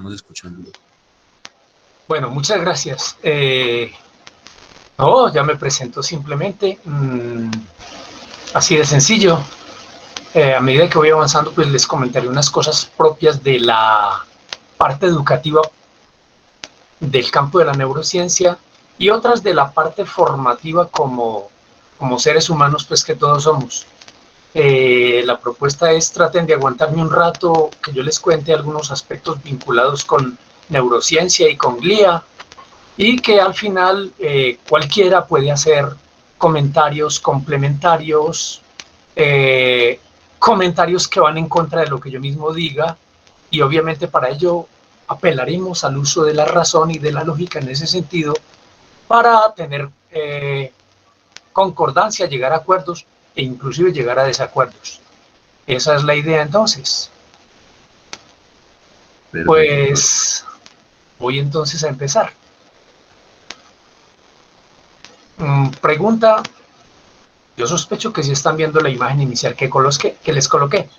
estamos escuchando. Bueno, muchas gracias. No, ya me presento simplemente. Así de sencillo. A medida que voy avanzando, pues les comentaré unas cosas propias de la parte educativa del campo de la neurociencia y otras de la parte formativa como seres humanos, pues que todos somos. La propuesta es traten de aguantarme un rato, que yo les cuente algunos aspectos vinculados con neurociencia y con glía, y que al final cualquiera puede hacer comentarios complementarios, comentarios que van en contra de lo que yo mismo diga, y obviamente para ello apelaremos al uso de la razón y de la lógica en ese sentido para tener concordancia, llegar a acuerdos e inclusive llegar a desacuerdos. Esa es la idea entonces. Perfecto. Pues voy entonces a empezar. Pregunta, yo sospecho que si están viendo la imagen inicial que les coloqué,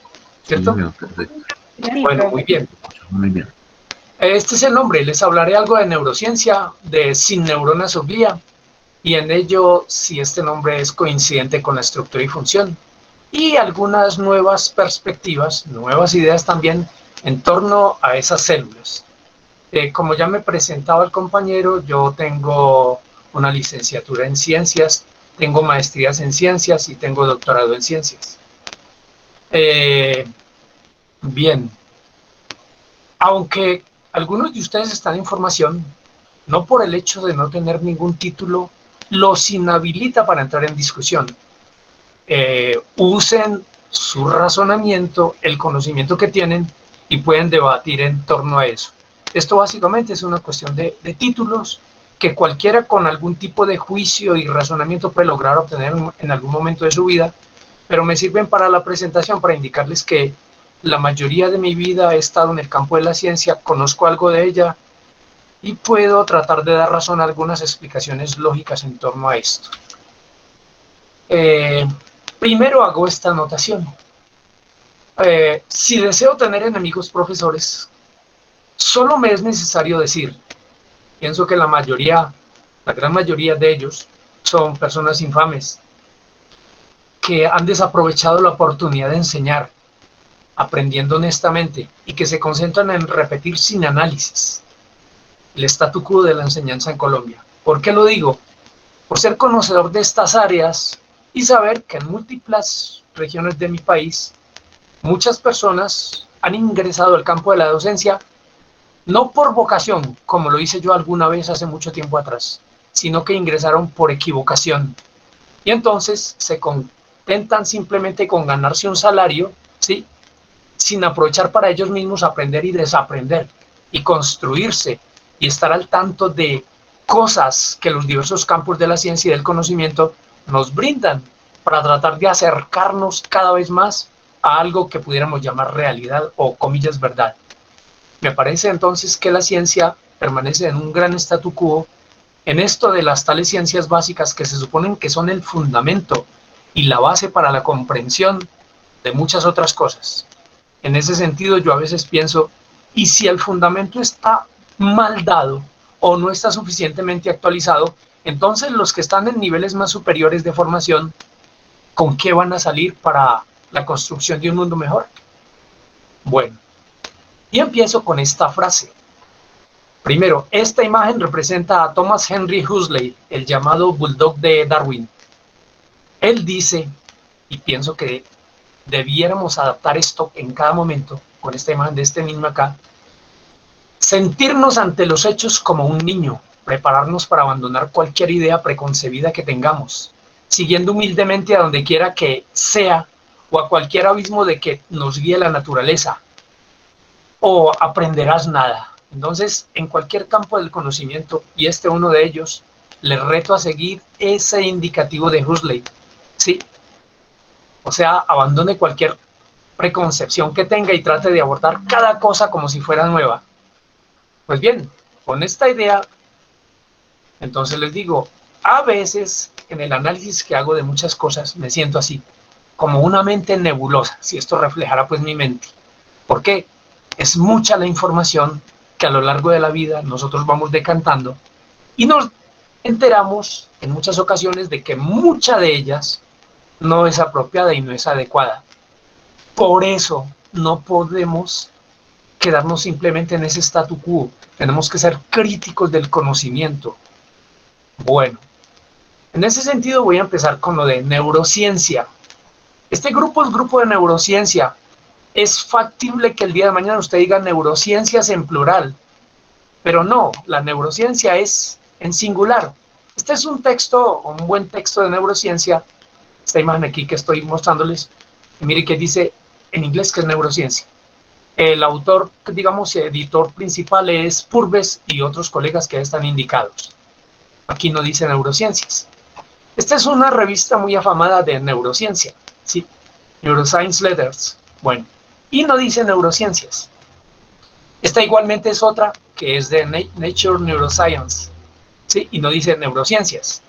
¿cierto? Sí, perfecto. Bueno, muy bien. Muy bien. Este es el nombre, les hablaré algo de neurociencia, de sin neuronas o glía, y en ello si este nombre es coincidente con la estructura y función, y algunas nuevas perspectivas, nuevas ideas también en torno a esas células. Como ya me presentaba el compañero, yo tengo una licenciatura en ciencias, tengo maestrías en ciencias y tengo doctorado en ciencias. Bien, aunque algunos de ustedes están en formación, no por el hecho de no tener ningún título, los inhabilita para entrar en discusión. Usen su razonamiento, el conocimiento que tienen y pueden debatir en torno a eso. Esto básicamente es una cuestión de títulos que cualquiera con algún tipo de juicio y razonamiento puede lograr obtener en algún momento de su vida, pero me sirven para la presentación, para indicarles que la mayoría de mi vida he estado en el campo de la ciencia, conozco algo de ella y puedo tratar de dar razón a algunas explicaciones lógicas en torno a esto. Primero hago esta anotación. Si deseo tener enemigos profesores, solo me es necesario decir, pienso que la gran mayoría de ellos son personas infames que han desaprovechado la oportunidad de enseñar, aprendiendo honestamente y que se concentran en repetir sin análisis el statu quo de la enseñanza en Colombia. ¿Por qué lo digo? Por ser conocedor de estas áreas y saber que en múltiples regiones de mi país muchas personas han ingresado al campo de la docencia no por vocación, como lo hice yo alguna vez hace mucho tiempo atrás, sino que ingresaron por equivocación. Y entonces se contentan simplemente con ganarse un salario, ¿sí?, sin aprovechar para ellos mismos aprender y desaprender, y construirse, y estar al tanto de cosas que los diversos campos de la ciencia y del conocimiento nos brindan para tratar de acercarnos cada vez más a algo que pudiéramos llamar realidad o comillas verdad. Me parece entonces que la ciencia permanece en un gran statu quo en esto de las tales ciencias básicas que se suponen que son el fundamento y la base para la comprensión de muchas otras cosas. En ese sentido yo a veces pienso, ¿y si el fundamento está mal dado o no está suficientemente actualizado? Entonces los que están en niveles más superiores de formación, ¿con qué van a salir para la construcción de un mundo mejor? Bueno, y empiezo con esta frase. Primero, esta imagen representa a Thomas Henry Huxley, el llamado Bulldog de Darwin. Él dice, y pienso que debiéramos adaptar esto en cada momento, con esta imagen de este niño acá, sentirnos ante los hechos como un niño, prepararnos para abandonar cualquier idea preconcebida que tengamos, siguiendo humildemente a donde quiera que sea, o a cualquier abismo de que nos guíe la naturaleza, o aprenderás nada. Entonces, en cualquier campo del conocimiento, y este uno de ellos, les reto a seguir ese indicativo de Huxley, ¿sí? O sea, abandone cualquier preconcepción que tenga y trate de abordar cada cosa como si fuera nueva. Pues bien, con esta idea, entonces les digo, a veces en el análisis que hago de muchas cosas me siento así, como una mente nebulosa, si esto reflejara pues mi mente. ¿Por qué? Es mucha la información que a lo largo de la vida nosotros vamos decantando y nos enteramos en muchas ocasiones de que mucha de ellas no es apropiada y no es adecuada. Por eso no podemos quedarnos simplemente en ese statu quo. Tenemos que ser críticos del conocimiento. Bueno, en ese sentido voy a empezar con lo de neurociencia. Este grupo es grupo de neurociencia. Es factible que el día de mañana usted diga neurociencias en plural, pero no, la neurociencia es en singular. Este es un texto, un buen texto de neurociencia. Esta imagen aquí que estoy mostrándoles, y mire que dice en inglés que es neurociencia. El autor, digamos, editor principal es Purves y otros colegas que están indicados. Aquí no dice neurociencias. Esta es una revista muy afamada de neurociencia, ¿sí? Neuroscience Letters. Bueno, y no dice neurociencias. Esta igualmente es otra que es de Nature Neuroscience, ¿sí? Y no dice neurociencias.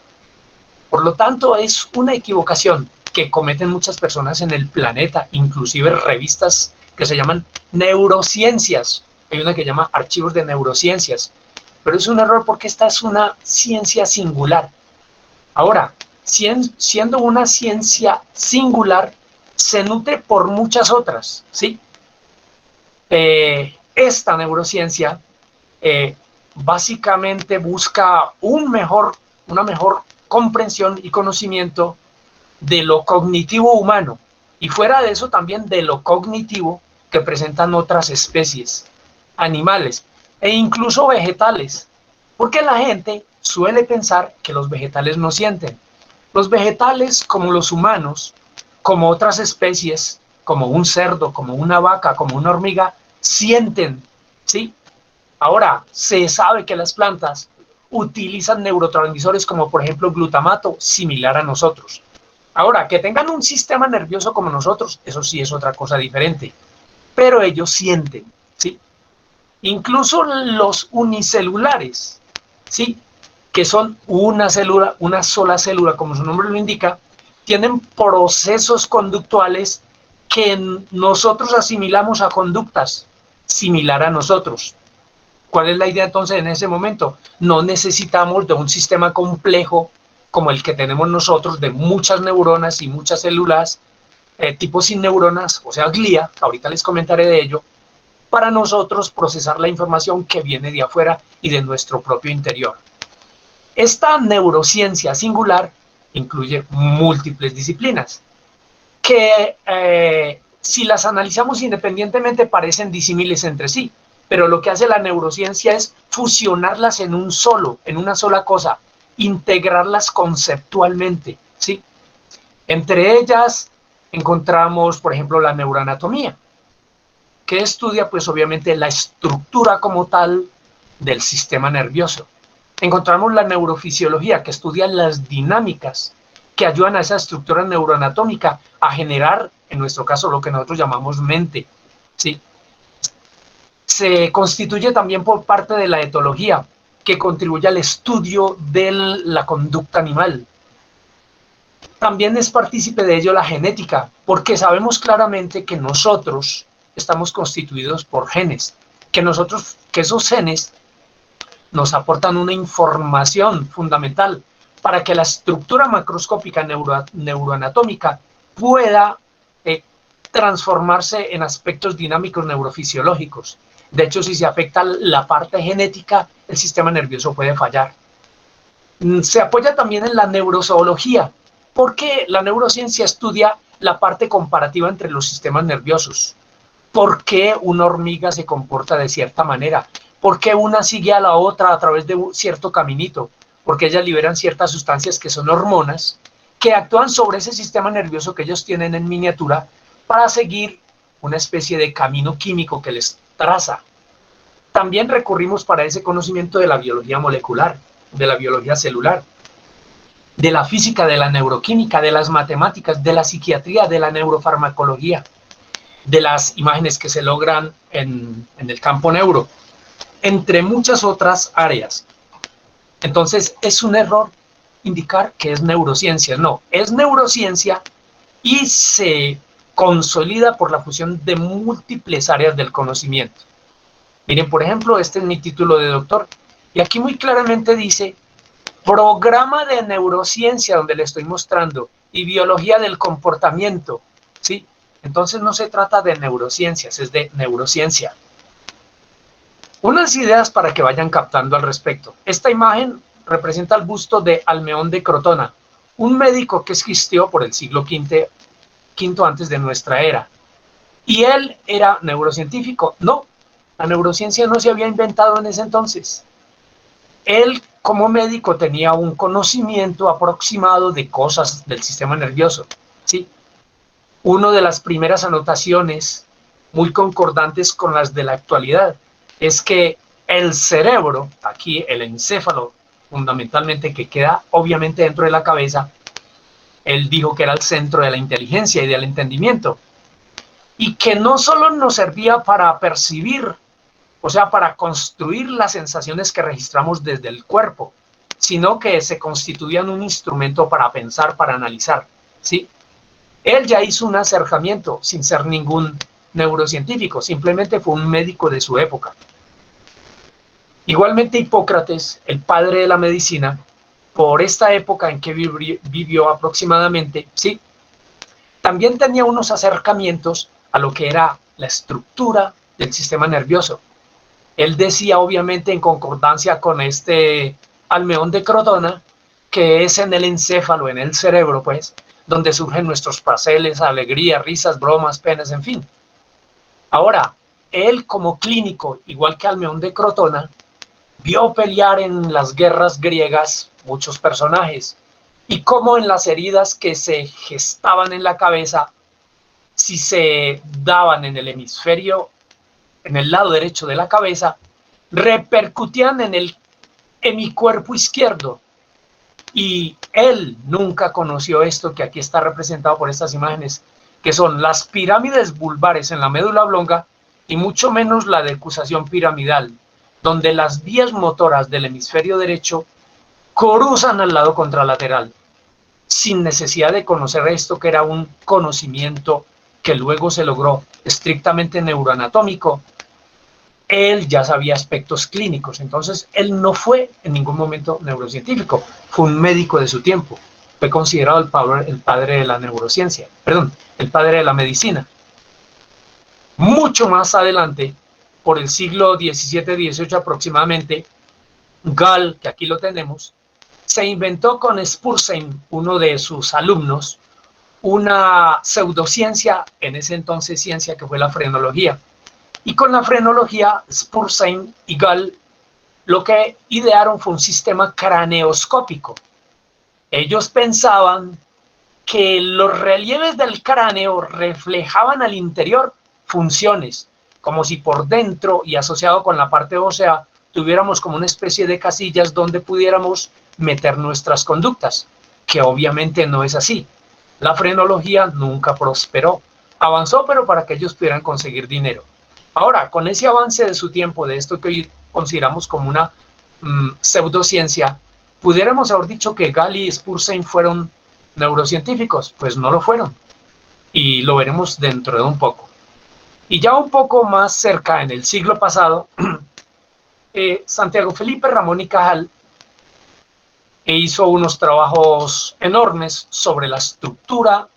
Por lo tanto, es una equivocación que cometen muchas personas en el planeta, inclusive revistas que se llaman neurociencias. Hay una que se llama archivos de neurociencias, pero es un error porque esta es una ciencia singular. Ahora, siendo una ciencia singular, se nutre por muchas otras, ¿sí? Esta neurociencia básicamente busca una mejor comprensión y conocimiento de lo cognitivo humano, y fuera de eso también de lo cognitivo que presentan otras especies, animales e incluso vegetales, porque la gente suele pensar que los vegetales no sienten. Los vegetales, como los humanos, como otras especies, como un cerdo, como una vaca, como una hormiga, sienten, ¿sí? Ahora, se sabe que las plantas utilizan neurotransmisores como por ejemplo glutamato, similar a nosotros. Ahora, que tengan un sistema nervioso como nosotros, eso sí es otra cosa diferente, pero ellos sienten, ¿sí? Incluso los unicelulares, ¿sí? Que son una célula, una sola célula, como su nombre lo indica, tienen procesos conductuales que nosotros asimilamos a conductas similar a nosotros. ¿Cuál es la idea entonces en ese momento? No necesitamos de un sistema complejo como el que tenemos nosotros, de muchas neuronas y muchas células, tipo sin neuronas, o sea, glía, ahorita les comentaré de ello, para nosotros procesar la información que viene de afuera y de nuestro propio interior. Esta neurociencia singular incluye múltiples disciplinas que si las analizamos independientemente parecen disímiles entre sí, pero lo que hace la neurociencia es fusionarlas en una sola cosa, integrarlas conceptualmente, ¿sí? Entre ellas encontramos, por ejemplo, la neuroanatomía, que estudia, pues obviamente, la estructura como tal del sistema nervioso. Encontramos la neurofisiología, que estudia las dinámicas que ayudan a esa estructura neuroanatómica a generar, en nuestro caso, lo que nosotros llamamos mente, ¿sí? Se constituye también por parte de la etología, que contribuye al estudio de la conducta animal. También es partícipe de ello la genética, porque sabemos claramente que nosotros estamos constituidos por genes, que esos genes nos aportan una información fundamental para que la estructura macroscópica neuroanatómica pueda transformarse en aspectos dinámicos neurofisiológicos. De hecho, si se afecta la parte genética, el sistema nervioso puede fallar. Se apoya también en la neurozoología, porque la neurociencia estudia la parte comparativa entre los sistemas nerviosos. ¿Por qué una hormiga se comporta de cierta manera? ¿Por qué una sigue a la otra a través de un cierto caminito? Porque ellas liberan ciertas sustancias que son hormonas, que actúan sobre ese sistema nervioso que ellos tienen en miniatura para seguir una especie de camino químico que les traza. También recurrimos para ese conocimiento de la biología molecular, de la biología celular, de la física, de la neuroquímica, de las matemáticas, de la psiquiatría, de la neurofarmacología, de las imágenes que se logran en el campo neuro, entre muchas otras áreas. Entonces, es un error indicar que es neurociencia. No, es neurociencia y se consolida por la fusión de múltiples áreas del conocimiento. Miren, por ejemplo, este es mi título de doctor. Y aquí muy claramente dice, programa de neurociencia, donde le estoy mostrando, y biología del comportamiento, ¿sí? Entonces no se trata de neurociencias, es de neurociencia. Unas ideas para que vayan captando al respecto. Esta imagen representa el busto de Almeón de Crotona, un médico que existió por el siglo V antes de nuestra era. ¿Y él era neurocientífico? No, la neurociencia no se había inventado en ese entonces. Él, como médico, tenía un conocimiento aproximado de cosas del sistema nervioso, ¿sí? Una de las primeras anotaciones, muy concordantes con las de la actualidad, es que el cerebro, aquí el encéfalo, fundamentalmente, que queda obviamente dentro de la cabeza, él dijo que era el centro de la inteligencia y del entendimiento, y que no solo nos servía para percibir, o sea, para construir las sensaciones que registramos desde el cuerpo, sino que se constituían un instrumento para pensar, para analizar, ¿sí? Él ya hizo un acercamiento sin ser ningún neurocientífico, simplemente fue un médico de su época. Igualmente Hipócrates, el padre de la medicina, por esta época en que vivió aproximadamente, ¿sí? También tenía unos acercamientos a lo que era la estructura del sistema nervioso. Él decía, obviamente, en concordancia con este Almeón de Crotona, que es en el encéfalo, en el cerebro, pues, donde surgen nuestros placeres, alegrías, risas, bromas, penas, en fin. Ahora, él como clínico, igual que Almeón de Crotona, vio pelear en las guerras griegas muchos personajes, y cómo en las heridas que se gestaban en la cabeza, si se daban en el hemisferio, en el lado derecho de la cabeza, repercutían en el hemicuerpo izquierdo. Y él nunca conoció esto que aquí está representado por estas imágenes, que son las pirámides vulvares en la médula oblonga y mucho menos la decusación piramidal, donde las vías motoras del hemisferio derecho cruzan al lado contralateral, sin necesidad de conocer esto, que era un conocimiento que luego se logró estrictamente neuroanatómico. Él ya sabía aspectos clínicos, entonces él no fue en ningún momento neurocientífico, fue un médico de su tiempo, fue considerado el padre de la neurociencia, perdón, el padre de la medicina. Mucho más adelante, por el siglo XVII-XVIII aproximadamente, Gall, que aquí lo tenemos, se inventó con Spurzheim, uno de sus alumnos, una pseudociencia, en ese entonces ciencia, que fue la frenología. Y con la frenología, Spurzheim y Gall lo que idearon fue un sistema craneoscópico. Ellos pensaban que los relieves del cráneo reflejaban al interior funciones, como si por dentro y asociado con la parte ósea tuviéramos como una especie de casillas donde pudiéramos meter nuestras conductas, que obviamente no es así. La frenología nunca prosperó, avanzó, pero para que ellos pudieran conseguir dinero. Ahora, con ese avance de su tiempo, de esto que hoy consideramos como una pseudociencia, pudiéramos haber dicho que Gall y Spurzheim fueron neurocientíficos, pues no lo fueron, y lo veremos dentro de un poco. Y ya un poco más cerca, en el siglo pasado, Santiago Felipe Ramón y Cajal hizo unos trabajos enormes sobre la estructura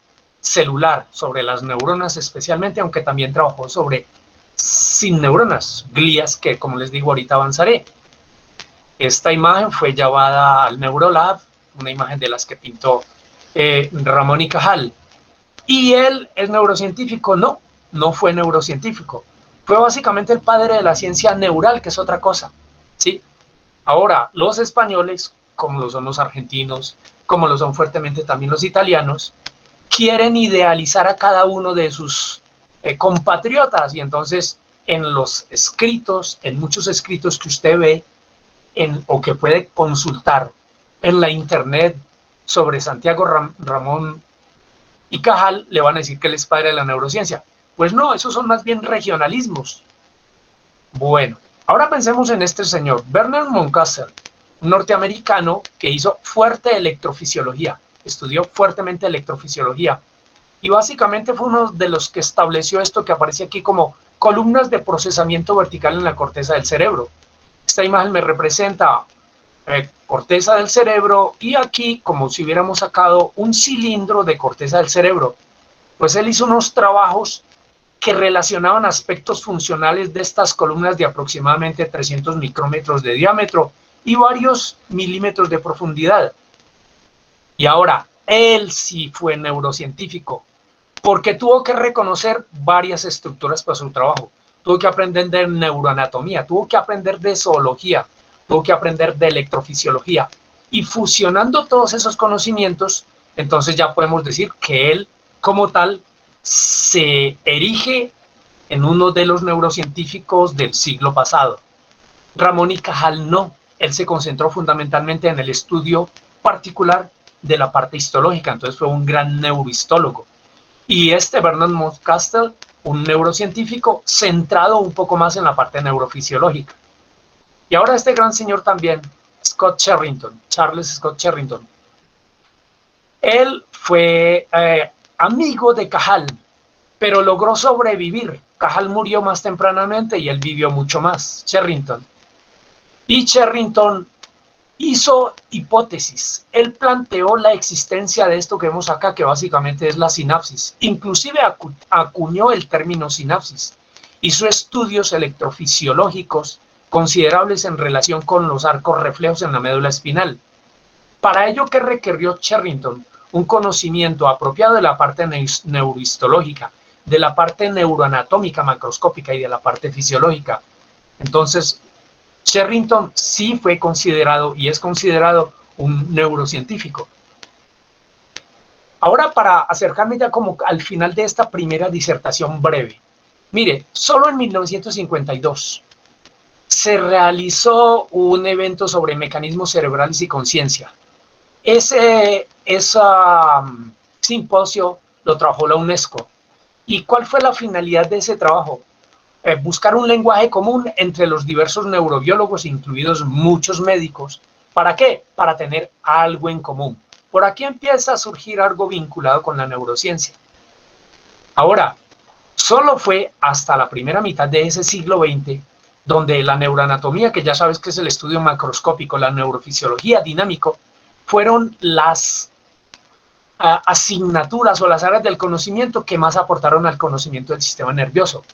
celular, sobre las neuronas especialmente, aunque también trabajó sobre sin neuronas, glías, que como les digo ahorita avanzaré. Esta imagen fue llevada al Neurolab, una imagen de las que pintó Ramón y Cajal. ¿Y él es neurocientífico? No, no fue neurocientífico. Fue básicamente el padre de la ciencia neural, que es otra cosa, ¿sí? Ahora, los españoles, como lo son los argentinos, como lo son fuertemente también los italianos, quieren idealizar a cada uno de sus compatriotas, y entonces en los escritos, en muchos escritos que usted ve o que puede consultar en la internet sobre Santiago Ramón y Cajal, le van a decir que él es padre de la neurociencia. Pues no, esos son más bien regionalismos. Bueno, ahora pensemos en este señor, Bernard Muncaster, un norteamericano que hizo fuerte electrofisiología, estudió fuertemente electrofisiología, y básicamente fue uno de los que estableció esto que aparece aquí como columnas de procesamiento vertical en la corteza del cerebro. Esta imagen me representa corteza del cerebro y aquí como si hubiéramos sacado un cilindro de corteza del cerebro. Pues él hizo unos trabajos que relacionaban aspectos funcionales de estas columnas de aproximadamente 300 micrómetros de diámetro y varios milímetros de profundidad. Y ahora, él sí fue neurocientífico, porque tuvo que reconocer varias estructuras para su trabajo. Tuvo que aprender de neuroanatomía, tuvo que aprender de zoología, tuvo que aprender de electrofisiología. Y fusionando todos esos conocimientos, entonces ya podemos decir que él, como tal, se erige en uno de los neurocientíficos del siglo pasado. Ramón y Cajal no. Él se concentró fundamentalmente en el estudio particular de la parte histológica, entonces fue un gran neurohistólogo. Y Bernard Moscastle, un neurocientífico centrado un poco más en la parte neurofisiológica. Y ahora este gran señor también, Charles Scott Sherrington. Él fue amigo de Cajal, pero logró sobrevivir. Cajal murió más tempranamente y él vivió mucho más, Sherrington. Y Sherrington hizo hipótesis. Él planteó la existencia de esto que vemos acá, que básicamente es la sinapsis. Inclusive acuñó el término sinapsis. Hizo estudios electrofisiológicos considerables en relación con los arcos reflejos en la médula espinal. Para ello, ¿qué requirió Sherrington? Un conocimiento apropiado de la parte neurohistológica, de la parte neuroanatómica macroscópica y de la parte fisiológica. Entonces, Sherrington sí fue considerado y es considerado un neurocientífico. Ahora, para acercarme ya como al final de esta primera disertación breve. Mire, solo en 1952 se realizó un evento sobre mecanismos cerebrales y conciencia. Ese simposio lo trabajó la UNESCO. ¿Y cuál fue la finalidad de ese trabajo? Buscar un lenguaje común entre los diversos neurobiólogos, incluidos muchos médicos. ¿Para qué? Para tener algo en común. Por aquí empieza a surgir algo vinculado con la neurociencia. Ahora, solo fue hasta la primera mitad de ese siglo XX donde la neuroanatomía, que ya sabes que es el estudio macroscópico, la neurofisiología dinámico, fueron las asignaturas o las áreas del conocimiento que más aportaron al conocimiento del sistema nervioso.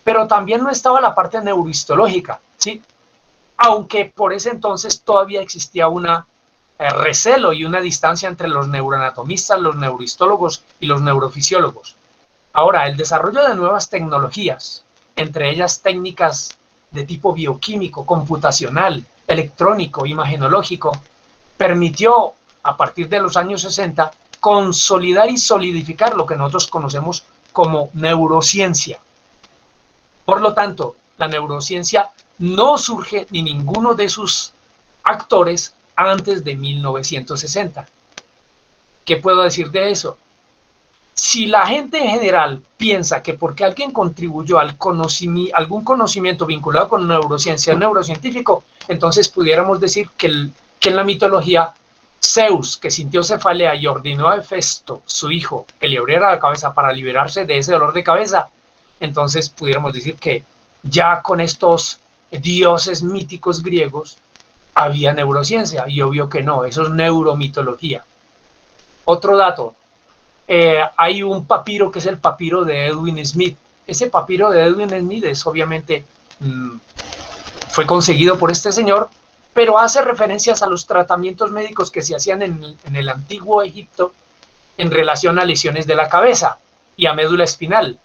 Pero también no estaba la parte neurohistológica, ¿sí? Aunque por ese entonces todavía existía una recelo y una distancia entre los neuroanatomistas, los neurohistólogos y los neurofisiólogos. Ahora, el desarrollo de nuevas tecnologías, entre ellas técnicas de tipo bioquímico, computacional, electrónico, imagenológico, permitió, a partir de los años 60, consolidar y solidificar lo que nosotros conocemos como neurociencia. Por lo tanto, la neurociencia no surge ni ninguno de sus actores antes de 1960. ¿Qué puedo decir de eso? Si la gente en general piensa que porque alguien contribuyó al algún conocimiento vinculado con neurociencia, neurocientífico, entonces pudiéramos decir que en la mitología Zeus, que sintió cefalea y ordenó a Hefesto, su hijo, que le abriera la cabeza para liberarse de ese dolor de cabeza, entonces pudiéramos decir que ya con estos dioses míticos griegos había neurociencia, y obvio que no, eso es neuromitología. Otro dato, hay un papiro que es el papiro de Edwin Smith. Ese papiro de Edwin Smith es obviamente, fue conseguido por este señor, pero hace referencias a los tratamientos médicos que se hacían en el antiguo Egipto en relación a lesiones de la cabeza y a médula espinal.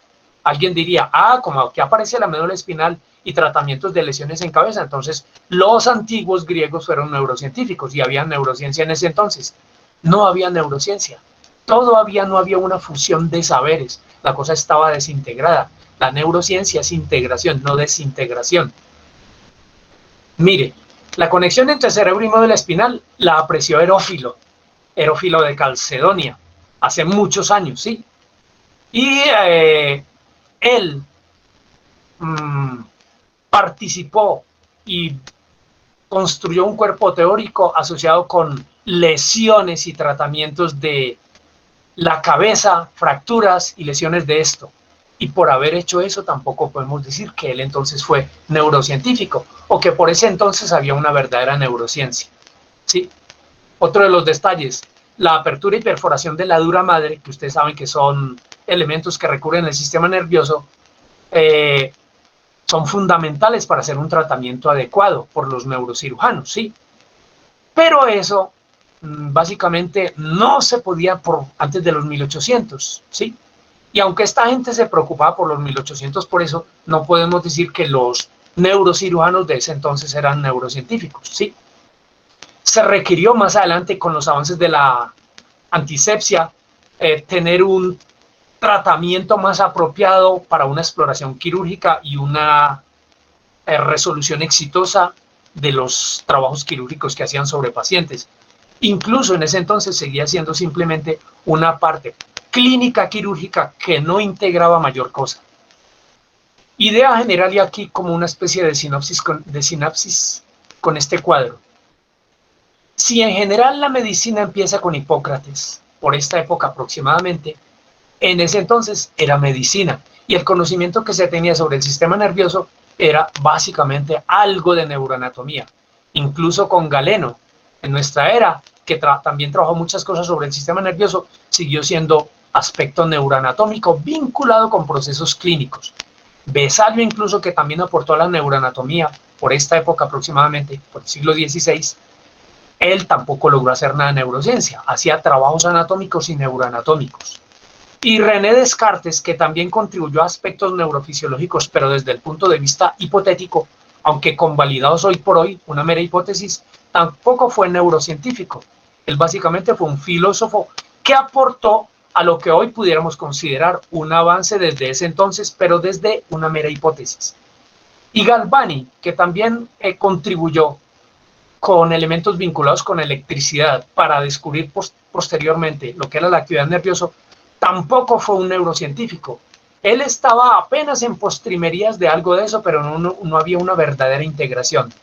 Alguien diría, como aquí aparece la médula espinal y tratamientos de lesiones en cabeza, entonces los antiguos griegos fueron neurocientíficos y había neurociencia en ese entonces. No había neurociencia. Todavía no había una fusión de saberes. La cosa estaba desintegrada. La neurociencia es integración, no desintegración. Mire, la conexión entre cerebro y médula espinal la apreció Herófilo de Calcedonia, hace muchos años, ¿sí? Y él participó y construyó un cuerpo teórico asociado con lesiones y tratamientos de la cabeza, fracturas y lesiones de esto. y por haber hecho eso tampoco podemos decir que él entonces fue neurocientífico o que por ese entonces había una verdadera neurociencia, ¿sí? Otro de los detalles, la apertura y perforación de la dura madre, que ustedes saben que son elementos que recurren al sistema nervioso, son fundamentales para hacer un tratamiento adecuado por los neurocirujanos, ¿sí? Pero eso básicamente no se podía antes de los 1800, ¿sí? Y aunque esta gente se preocupaba por los 1800, por eso no podemos decir que los neurocirujanos de ese entonces eran neurocientíficos, ¿sí? Se requirió más adelante con los avances de la antisepsia tener un tratamiento más apropiado para una exploración quirúrgica y una resolución exitosa de los trabajos quirúrgicos que hacían sobre pacientes. Incluso en ese entonces seguía siendo simplemente una parte clínica quirúrgica que no integraba mayor cosa. Idea general y aquí como una especie de sinapsis con este cuadro. Si en general la medicina empieza con Hipócrates, por esta época aproximadamente, en ese entonces era medicina y el conocimiento que se tenía sobre el sistema nervioso era básicamente algo de neuroanatomía. Incluso con Galeno, en nuestra era, que también trabajó muchas cosas sobre el sistema nervioso, siguió siendo aspecto neuroanatómico vinculado con procesos clínicos. Vesalio incluso, que también aportó a la neuroanatomía por esta época aproximadamente, por el siglo XVI, él tampoco logró hacer nada de neurociencia, hacía trabajos anatómicos y neuroanatómicos. Y René Descartes, que también contribuyó a aspectos neurofisiológicos, pero desde el punto de vista hipotético, aunque convalidados hoy por hoy, una mera hipótesis, tampoco fue neurocientífico. Él básicamente fue un filósofo que aportó a lo que hoy pudiéramos considerar un avance desde ese entonces, pero desde una mera hipótesis. Y Galvani, que también contribuyó con elementos vinculados con electricidad para descubrir posteriormente lo que era la actividad nerviosa, tampoco fue un neurocientífico. Él estaba apenas en postrimerías de algo de eso, pero no había una verdadera integración.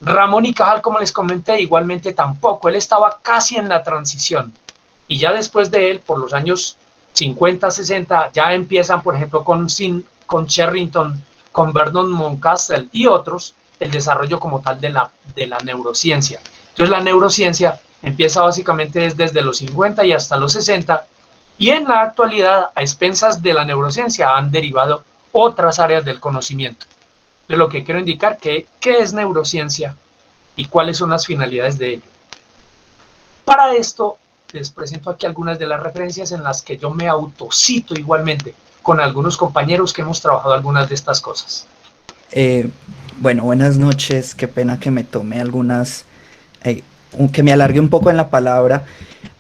Ramón y Cajal, como les comenté, igualmente tampoco. Él estaba casi en la transición. Y ya después de él, por los años 50, 60, ya empiezan, por ejemplo, con Sherrington, con Vernon Mountcastle y otros, el desarrollo como tal de la neurociencia. Entonces la neurociencia empieza básicamente desde los 50 y hasta los 60, y en la actualidad, a expensas de la neurociencia, han derivado otras áreas del conocimiento. De lo que quiero indicar que qué es neurociencia y cuáles son las finalidades de ello. Para esto, les presento aquí algunas de las referencias en las que yo me autocito igualmente con algunos compañeros que hemos trabajado algunas de estas cosas. Bueno, buenas noches. Qué pena que me tome algunas, que me alargue un poco en la palabra.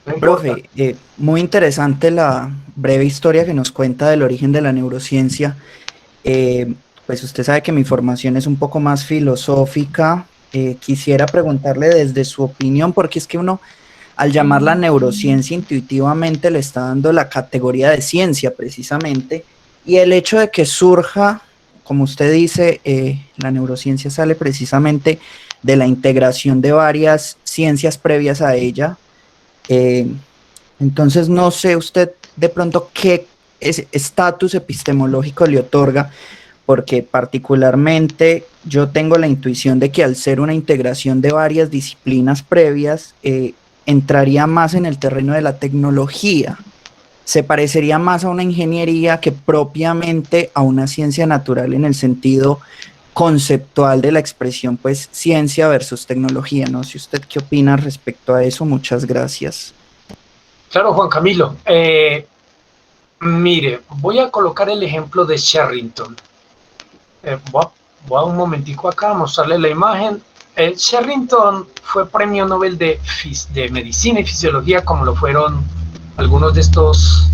No Profe, muy interesante la breve historia que nos cuenta del origen de la neurociencia. Pues usted sabe que mi formación es un poco más filosófica. Quisiera preguntarle desde su opinión, porque es que uno, al llamarla neurociencia, intuitivamente le está dando la categoría de ciencia precisamente, y el hecho de que surja, como usted dice, la neurociencia sale precisamente de la integración de varias ciencias previas a ella. Entonces no sé usted de pronto qué estatus epistemológico le otorga, porque particularmente yo tengo la intuición de que al ser una integración de varias disciplinas previas, entraría más en el terreno de la tecnología. Se parecería más a una ingeniería que propiamente a una ciencia natural en el sentido conceptual de la expresión, pues ciencia versus tecnología. No sé usted qué opina respecto a eso. Muchas gracias. Claro, Juan Camilo. Mire, voy a colocar el ejemplo de Sherrington. Voy a un momentico acá a mostrarle la imagen. Sherrington fue premio Nobel de Medicina y Fisiología, como lo fueron algunos de estos,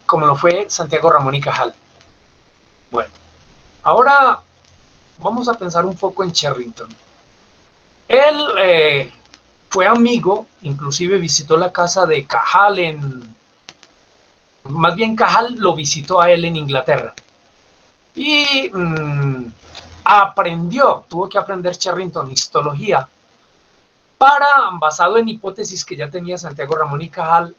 como lo fue Santiago Ramón y Cajal. Bueno, ahora vamos a pensar un poco en Sherrington. Él fue amigo, inclusive visitó la casa de Cajal más bien Cajal lo visitó a él en Inglaterra. Y tuvo que aprender Sherrington histología basado en hipótesis que ya tenía Santiago Ramón y Cajal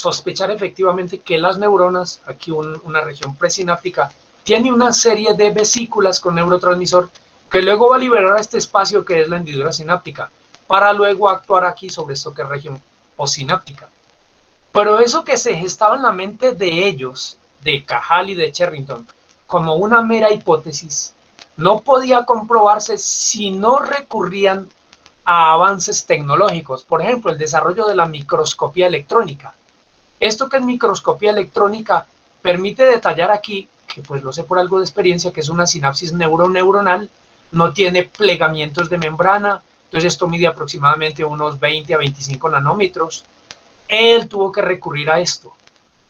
sospechar efectivamente que las neuronas, aquí una región presináptica, tiene una serie de vesículas con neurotransmisor que luego va a liberar a este espacio que es la hendidura sináptica, para luego actuar aquí sobre esto que es región postsináptica. Pero eso que se gestaba en la mente de ellos, de Cajal y de Sherrington, como una mera hipótesis, no podía comprobarse si no recurrían a avances tecnológicos. Por ejemplo, el desarrollo de la microscopía electrónica. Esto que es microscopía electrónica permite detallar aquí, que pues lo sé por algo de experiencia, que es una sinapsis neuroneuronal, no tiene plegamientos de membrana, entonces esto mide aproximadamente unos 20 a 25 nanómetros. Él tuvo que recurrir a esto.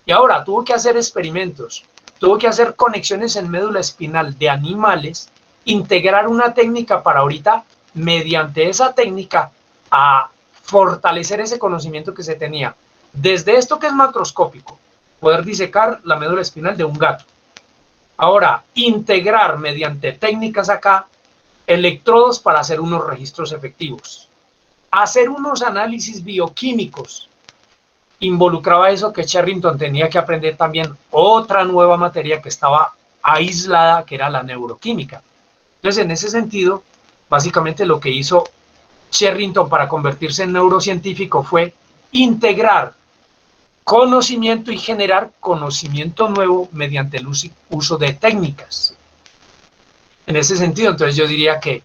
Y ahora tuvo que hacer experimentos, tuvo que hacer conexiones en médula espinal de animales, integrar una técnica para ahorita, mediante esa técnica, a fortalecer ese conocimiento que se tenía. Desde esto que es macroscópico, poder disecar la médula espinal de un gato. Ahora, integrar mediante técnicas acá, electrodos para hacer unos registros efectivos. Hacer unos análisis bioquímicos. Involucraba eso que Sherrington tenía que aprender también otra nueva materia que estaba aislada, que era la neuroquímica. Entonces, en ese sentido, básicamente lo que hizo Sherrington para convertirse en neurocientífico fue integrar conocimiento y generar conocimiento nuevo mediante el uso de técnicas. En ese sentido, entonces yo diría que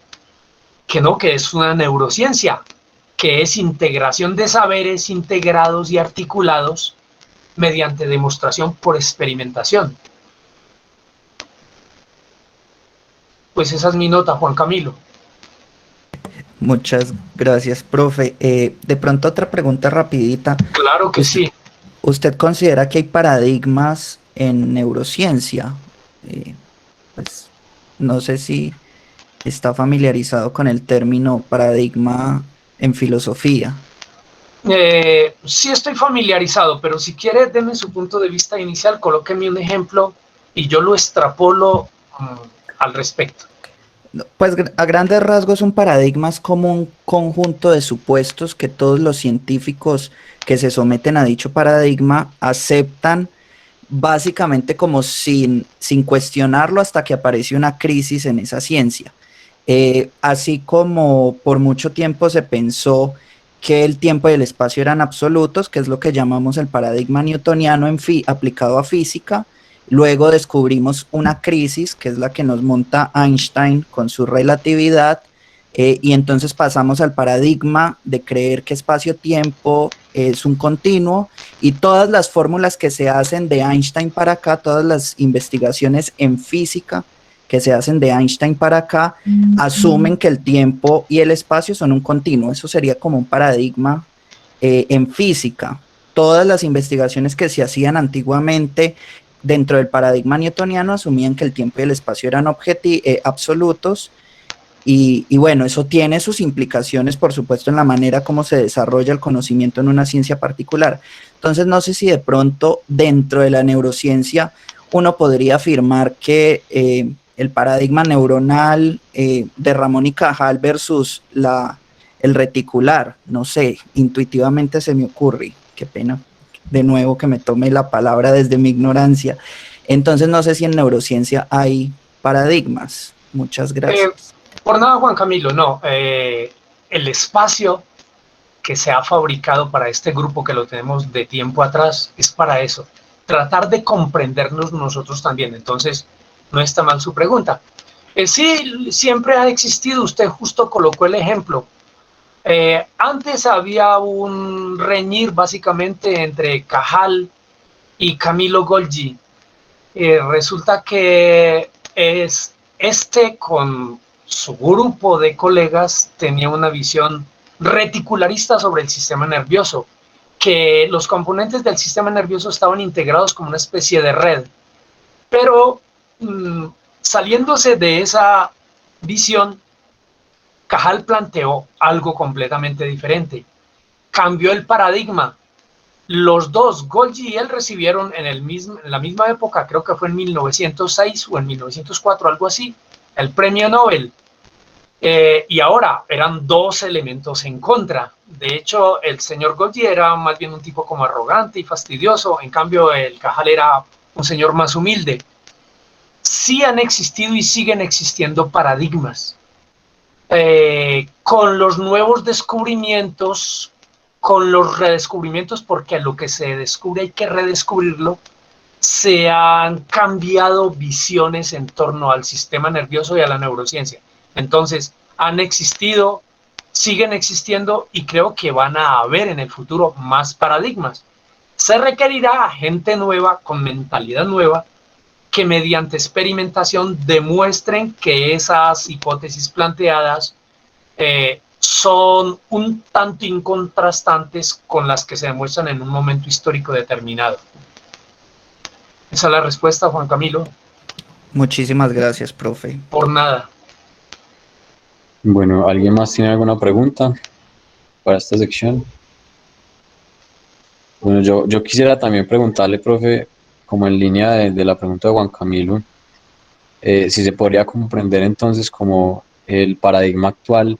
no, que es una neurociencia, que es integración de saberes integrados y articulados mediante demostración por experimentación. Pues esa es mi nota, Juan Camilo. Muchas gracias, profe. De pronto otra pregunta rapidita. Claro que sí. ¿Usted considera que hay paradigmas en neurociencia? Pues no sé si está familiarizado con el término paradigma en filosofía. Sí estoy familiarizado, pero si quiere, deme su punto de vista inicial, colóqueme un ejemplo y yo lo extrapolo al respecto. Pues a grandes rasgos un paradigma es como un conjunto de supuestos que todos los científicos que se someten a dicho paradigma aceptan básicamente como sin cuestionarlo hasta que aparece una crisis en esa ciencia. Así como por mucho tiempo se pensó que el tiempo y el espacio eran absolutos, que es lo que llamamos el paradigma newtoniano aplicado a física. Luego descubrimos una crisis, que es la que nos monta Einstein con su relatividad, y entonces pasamos al paradigma de creer que espacio-tiempo es un continuo, y todas las fórmulas que se hacen de Einstein para acá, todas las investigaciones en física que se hacen de Einstein para acá, asumen que el tiempo y el espacio son un continuo. Eso sería como un paradigma en física. Todas las investigaciones que se hacían antiguamente dentro del paradigma newtoniano asumían que el tiempo y el espacio eran absolutos, y bueno, eso tiene sus implicaciones, por supuesto, en la manera como se desarrolla el conocimiento en una ciencia particular. Entonces, no sé si de pronto dentro de la neurociencia uno podría afirmar que el paradigma neuronal de Ramón y Cajal versus el reticular, no sé, intuitivamente se me ocurre, qué pena de nuevo que me tome la palabra desde mi ignorancia. Entonces no sé si en neurociencia hay paradigmas. Muchas gracias. Por nada, Juan Camilo, no. El espacio que se ha fabricado para este grupo, que lo tenemos de tiempo atrás, es para eso. Tratar de comprendernos nosotros también. Entonces, no está mal su pregunta. Sí, siempre ha existido, usted justo colocó el ejemplo. Antes había un reñir básicamente entre Cajal y Camilo Golgi. Resulta que con su grupo de colegas tenía una visión reticularista sobre el sistema nervioso, que los componentes del sistema nervioso estaban integrados como una especie de red. Pero saliéndose de esa visión, Cajal planteó algo completamente diferente. Cambió el paradigma. Los dos, Golgi y él, recibieron en la misma época, creo que fue en 1906 o en 1904, algo así, el premio Nobel. Y ahora eran dos elementos en contra. De hecho, el señor Golgi era más bien un tipo como arrogante y fastidioso, en cambio el Cajal era un señor más humilde. Sí han existido y siguen existiendo paradigmas. Con los nuevos descubrimientos, con los redescubrimientos, porque a lo que se descubre hay que redescubrirlo, se han cambiado visiones en torno al sistema nervioso y a la neurociencia. Entonces, han existido, siguen existiendo y creo que van a haber en el futuro más paradigmas. Se requerirá gente nueva, con mentalidad nueva, que mediante experimentación demuestren que esas hipótesis planteadas son un tanto incontrastantes con las que se demuestran en un momento histórico determinado. Esa es la respuesta, Juan Camilo. Muchísimas gracias, profe. Por nada. Bueno, ¿alguien más tiene alguna pregunta para esta sección? Bueno, yo quisiera también preguntarle, profe, como en línea de la pregunta de Juan Camilo, si se podría comprender entonces como el paradigma actual,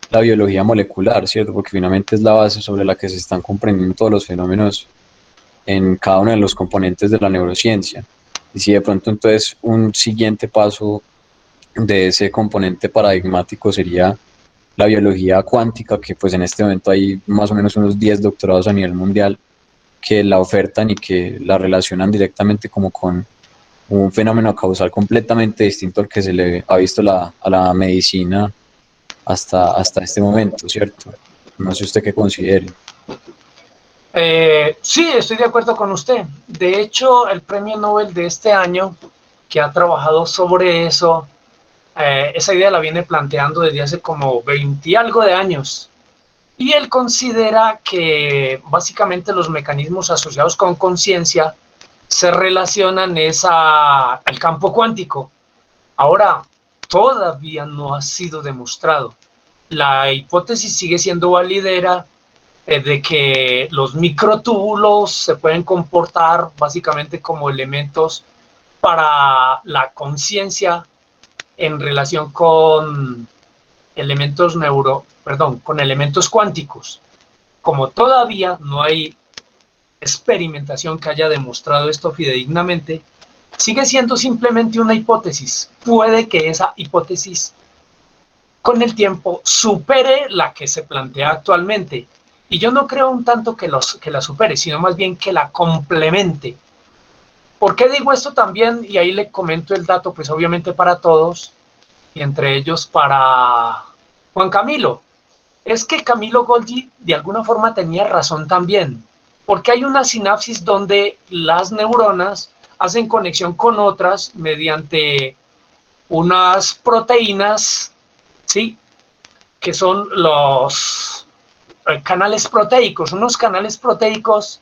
la biología molecular, ¿cierto? Porque finalmente es la base sobre la que se están comprendiendo todos los fenómenos en cada uno de los componentes de la neurociencia. Y si de pronto entonces un siguiente paso de ese componente paradigmático sería la biología cuántica, que pues en este momento hay más o menos unos 10 doctorados a nivel mundial que la ofertan y que la relacionan directamente como con un fenómeno causal completamente distinto al que se le ha visto a la medicina hasta este momento, ¿cierto? No sé usted qué considere. Sí, estoy de acuerdo con usted. De hecho, el premio Nobel de este año, que ha trabajado sobre eso, esa idea la viene planteando desde hace como 20 y algo de años. Y él considera que básicamente los mecanismos asociados con conciencia se relacionan al campo cuántico. Ahora, todavía no ha sido demostrado. La hipótesis sigue siendo validera de que los microtúbulos se pueden comportar básicamente como elementos para la conciencia en relación con elementos con elementos cuánticos. Como todavía no hay experimentación que haya demostrado esto fidedignamente, sigue siendo simplemente una hipótesis. Puede que esa hipótesis con el tiempo supere la que se plantea actualmente. Y yo no creo un tanto que la supere, sino más bien que la complemente. ¿Por qué digo esto también? Y ahí le comento el dato, pues obviamente para todos, y entre ellos para Juan Camilo. Es que Camilo Golgi de alguna forma tenía razón también, porque hay una sinapsis donde las neuronas hacen conexión con otras mediante unas proteínas, ¿sí? Que son los canales proteicos, unos canales proteicos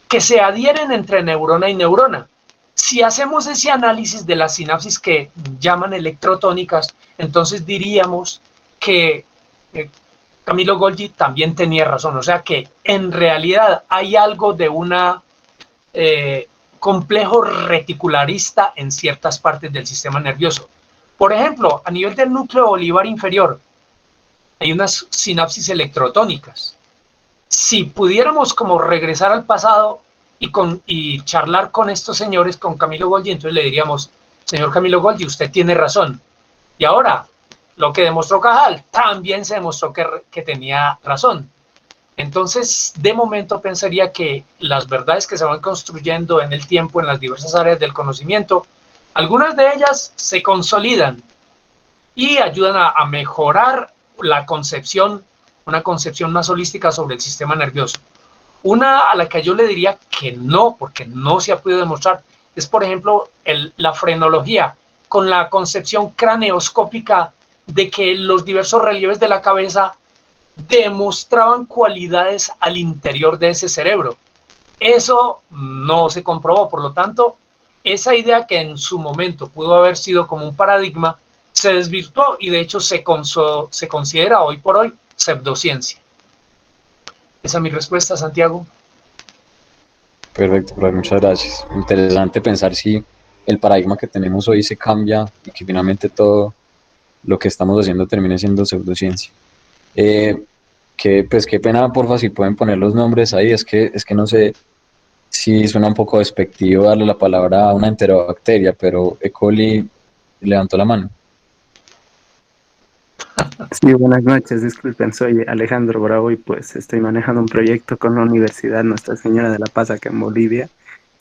que se adhieren entre neurona y neurona. Si hacemos ese análisis de las sinapsis que llaman electrotónicas, entonces diríamos que Camilo Golgi también tenía razón, o sea que en realidad hay algo de una complejo reticularista en ciertas partes del sistema nervioso. Por ejemplo, a nivel del núcleo olivar inferior, hay unas sinapsis electrotónicas. Si pudiéramos como regresar al pasado y charlar con estos señores, con Camilo Golgi, entonces le diríamos, señor Camilo Golgi, usted tiene razón. Y ahora, lo que demostró Cajal, también se demostró que tenía razón. Entonces, de momento pensaría que las verdades que se van construyendo en el tiempo, en las diversas áreas del conocimiento, algunas de ellas se consolidan y ayudan a mejorar la concepción, una concepción más holística sobre el sistema nervioso. Una a la que yo le diría que no, porque no se ha podido demostrar, es por ejemplo la frenología, con la concepción craneoscópica de que los diversos relieves de la cabeza demostraban cualidades al interior de ese cerebro. Eso no se comprobó, por lo tanto, esa idea que en su momento pudo haber sido como un paradigma, se desvirtuó y de hecho se considera hoy por hoy pseudociencia. Esa es mi respuesta, Santiago. Perfecto, profe, muchas gracias. Interesante pensar si el paradigma que tenemos hoy se cambia y que finalmente todo lo que estamos haciendo termine siendo pseudociencia. Pues qué pena, porfa, si pueden poner los nombres ahí, es que no sé si suena un poco despectivo darle la palabra a una enterobacteria, pero E. coli levantó la mano. Sí, buenas noches, disculpen, soy Alejandro Bravo y pues estoy manejando un proyecto con la Universidad Nuestra Señora de la Paz acá en Bolivia,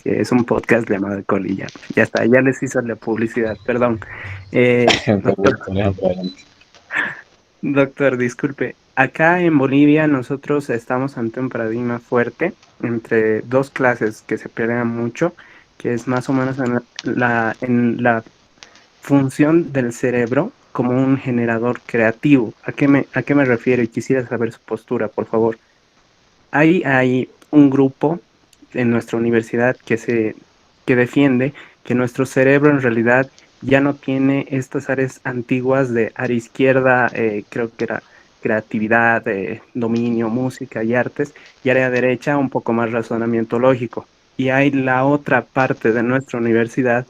que es un podcast llamado El Coli. Ya está, ya les hice la publicidad, perdón. Doctor, Perfecto, Alejandro, adelante. doctor, disculpe, acá en Bolivia nosotros estamos ante un paradigma fuerte entre dos clases que se pelean mucho, que es más o menos en la función del cerebro como un generador creativo. ¿A qué me refiero? Y quisiera saber su postura, por favor. Hay un grupo en nuestra universidad que defiende que nuestro cerebro en realidad ya no tiene estas áreas antiguas de área izquierda, creo que era creatividad, dominio, música y artes, y área derecha un poco más razonamiento lógico. Y hay la otra parte de nuestra universidad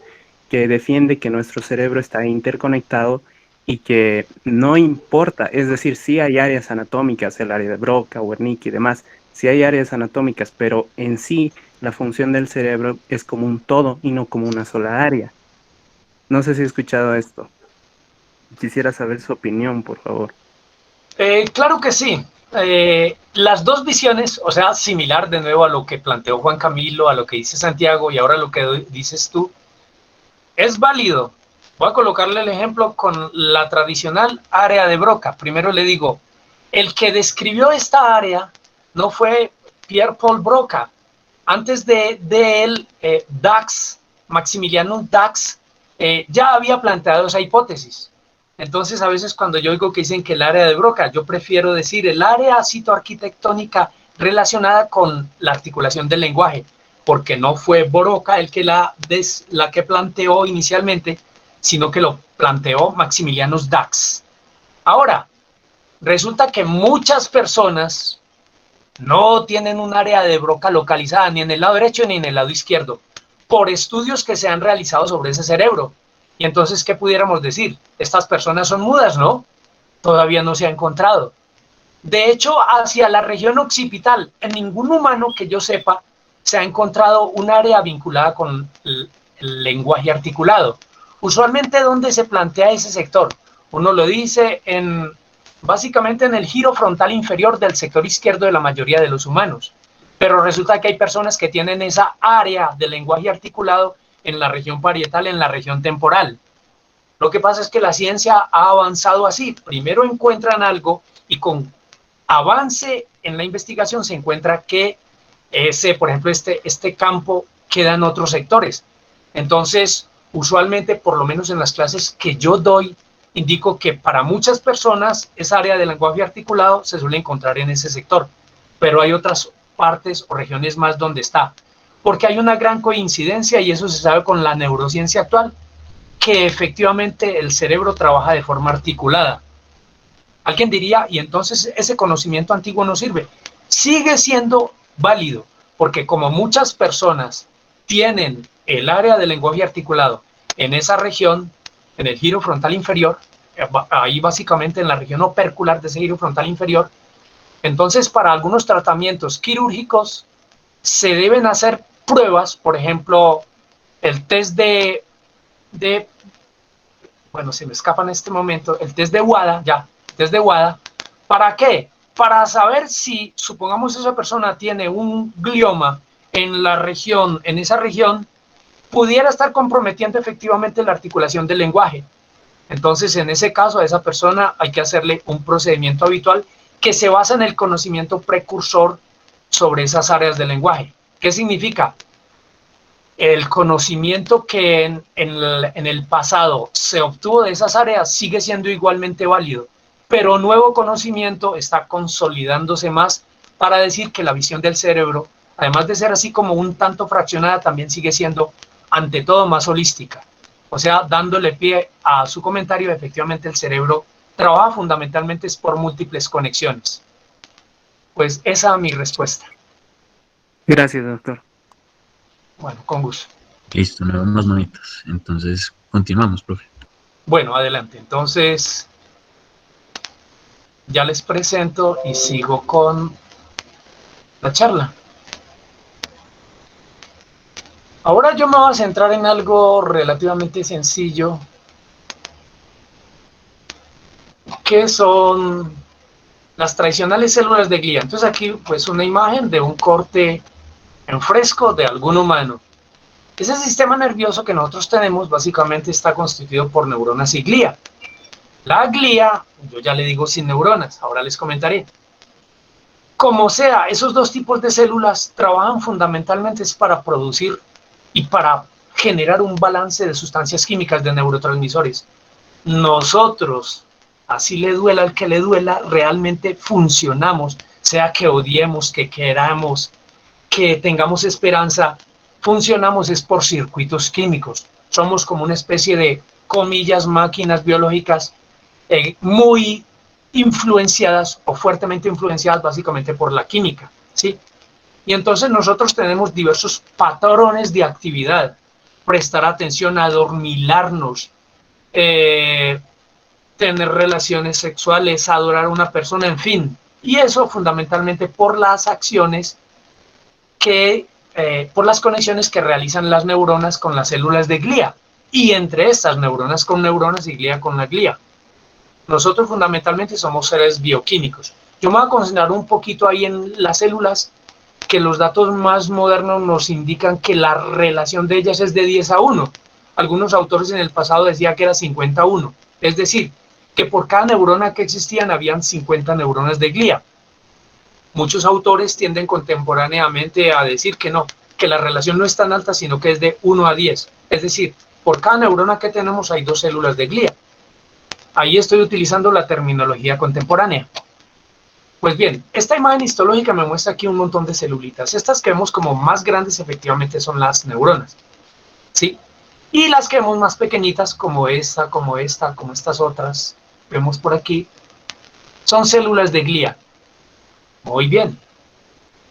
que defiende que nuestro cerebro está interconectado y que no importa, es decir, sí hay áreas anatómicas, el área de Broca, Wernicke y demás, sí hay áreas anatómicas, pero en sí la función del cerebro es como un todo y no como una sola área. No sé si he escuchado esto. Quisiera saber su opinión, por favor. Claro que sí. Las dos visiones, o sea, similar de nuevo a lo que planteó Juan Camilo, a lo que dice Santiago y ahora lo que dices tú, es válido. Voy a colocarle el ejemplo con la tradicional área de Broca. Primero le digo, el que describió esta área no fue Pierre-Paul Broca. Antes de él, Maximiliano Dax, ya había planteado esa hipótesis. Entonces, a veces cuando yo oigo que dicen que el área de Broca, yo prefiero decir el área citoarquitectónica relacionada con la articulación del lenguaje, porque no fue Broca el que la que planteó inicialmente, sino que lo planteó Maximiliano Dax. Ahora, resulta que muchas personas no tienen un área de Broca localizada ni en el lado derecho ni en el lado izquierdo, por estudios que se han realizado sobre ese cerebro. Y entonces, ¿qué pudiéramos decir? Estas personas son mudas, ¿no? Todavía no se ha encontrado. De hecho, hacia la región occipital, en ningún humano que yo sepa se ha encontrado un área vinculada con el lenguaje articulado. Usualmente, ¿dónde se plantea ese sector? Uno lo dice básicamente en el giro frontal inferior del sector izquierdo de la mayoría de los humanos. Pero resulta que hay personas que tienen esa área de lenguaje articulado en la región parietal, en la región temporal. Lo que pasa es que la ciencia ha avanzado así. Primero encuentran algo y con avance en la investigación se encuentra que por ejemplo, este campo queda en otros sectores. Entonces, usualmente, por lo menos en las clases que yo doy, indico que para muchas personas esa área del lenguaje articulado se suele encontrar en ese sector, pero hay otras partes o regiones más donde está, porque hay una gran coincidencia y eso se sabe con la neurociencia actual, que efectivamente el cerebro trabaja de forma articulada. Alguien diría, y entonces ese conocimiento antiguo no sirve. Sigue siendo válido, porque como muchas personas tienen el área del lenguaje articulado en esa región, en el giro frontal inferior, ahí básicamente en la región opercular de ese giro frontal inferior, entonces para algunos tratamientos quirúrgicos se deben hacer pruebas, por ejemplo, el test bueno, se me escapa en este momento, el test de WADA, test de WADA, ¿para qué? Para saber si, supongamos esa persona tiene un glioma en esa región, pudiera estar comprometiendo efectivamente la articulación del lenguaje. Entonces, en ese caso, a esa persona hay que hacerle un procedimiento habitual que se basa en el conocimiento precursor sobre esas áreas del lenguaje. ¿Qué significa? El conocimiento que en el pasado se obtuvo de esas áreas sigue siendo igualmente válido, pero nuevo conocimiento está consolidándose más para decir que la visión del cerebro, además de ser así como un tanto fraccionada, también sigue siendo ante todo más holística. O sea, dándole pie a su comentario, efectivamente el cerebro trabaja fundamentalmente por múltiples conexiones. Pues esa es mi respuesta. Gracias, doctor. Bueno, con gusto. Listo, no vemos más manitas. Entonces, continuamos, profe. Bueno, adelante. Entonces, ya les presento y sigo con la charla. Ahora yo me voy a centrar en algo relativamente sencillo, que son las tradicionales células de glía. Entonces aquí pues una imagen de un corte en fresco de algún humano. Ese sistema nervioso que nosotros tenemos básicamente está constituido por neuronas y glía. La glía, yo ya le digo sin neuronas, ahora les comentaré. Como sea, esos dos tipos de células trabajan fundamentalmente para producir y para generar un balance de sustancias químicas de neurotransmisores. Nosotros, así le duela al que le duela, realmente funcionamos, sea que odiemos, que queramos, que tengamos esperanza, funcionamos es por circuitos químicos. Somos como una especie de, comillas, máquinas biológicas muy influenciadas o fuertemente influenciadas básicamente por la química, ¿sí? Y entonces nosotros tenemos diversos patrones de actividad, prestar atención, adormilarnos, tener relaciones sexuales, adorar a una persona, en fin. Y eso fundamentalmente por las acciones por las conexiones que realizan las neuronas con las células de glía. Y entre estas neuronas con neuronas y glía con la glía. Nosotros fundamentalmente somos seres bioquímicos. Yo me voy a concentrar un poquito ahí en las células, que los datos más modernos nos indican que la relación de ellas es de 10:1. Algunos autores en el pasado decían que era 50:1. Es decir, que por cada neurona que existían habían 50 neuronas de glía. Muchos autores tienden contemporáneamente a decir que no, que la relación no es tan alta, sino que es de 1:10. Es decir, por cada neurona que tenemos hay 2 células de glía. Ahí estoy utilizando la terminología contemporánea. Pues bien, esta imagen histológica me muestra aquí un montón de celulitas. Estas que vemos como más grandes efectivamente son las neuronas, ¿sí? Y las que vemos más pequeñitas, como esta, como estas otras, vemos por aquí, son células de glía. Muy bien.